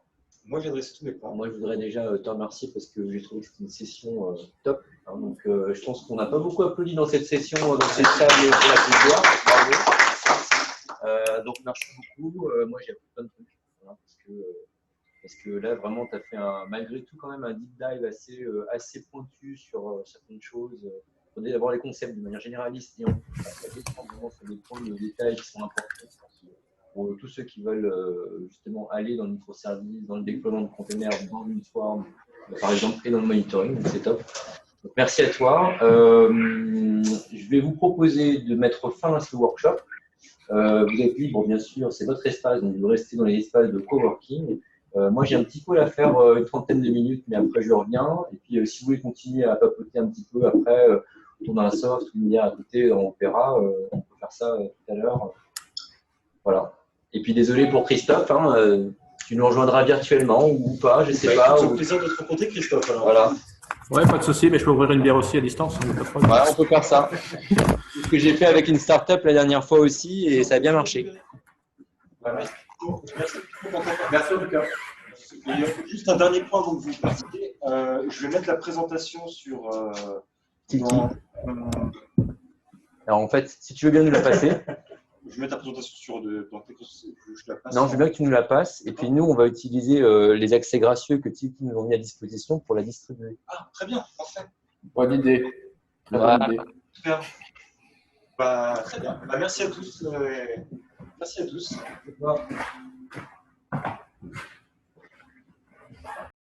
Moi, j'ai adressé tous mes points. Moi, je voudrais déjà te remercier parce que j'ai trouvé que c'était une session top. Hein, donc, je pense qu'on n'a pas beaucoup applaudi dans cette session, dans cette salle de la Coupe. Bravo. Donc, merci beaucoup. Moi, j'ai appris plein de trucs. Voilà, parce que là, vraiment, tu as fait, malgré tout, quand même un deep dive assez pointu sur certaines choses. Prenez d'abord les concepts de manière généraliste et on va vraiment sur des points de détail qui sont importants. Pour tous ceux qui veulent justement aller dans le microservice, dans le déploiement de containers, dans l'uniforme, par exemple, et dans le monitoring, donc c'est top. Donc, merci à toi. Je vais vous proposer de mettre fin à ce workshop. Vous êtes libre, bien sûr, c'est votre espace, donc vous restez dans les espaces de coworking. Moi, j'ai un petit call à faire une trentaine de minutes, mais après, je reviens. Et puis, si vous voulez continuer à papoter un petit peu après, autour d'un soft, ou une bière à côté, on verra. On peut faire ça tout à l'heure. Voilà. Et puis désolé pour Christophe, hein, tu nous rejoindras virtuellement ou pas, je sais pas. C'est un plaisir de te rencontrer, Christophe. Alors. Voilà. Ouais, pas de souci, mais je peux ouvrir une bière aussi à distance. Ouais, on peut faire ça. C'est ce que j'ai fait avec une startup la dernière fois aussi et ça a bien marché. Voilà. Merci en tout cas. Juste un dernier point avant que vous partiez. Je vais mettre la présentation sur. Alors en fait, si tu veux bien nous la passer. Je vais mettre la présentation sur je la passe. Non, je veux bien que tu nous la passes. Et puis nous, on va utiliser les accès gracieux que Tiki nous ont mis à disposition pour la distribuer. Ah, très bien, parfait. bonne idée. Très bonne idée. Super. Très bien. Merci à tous. Merci à tous.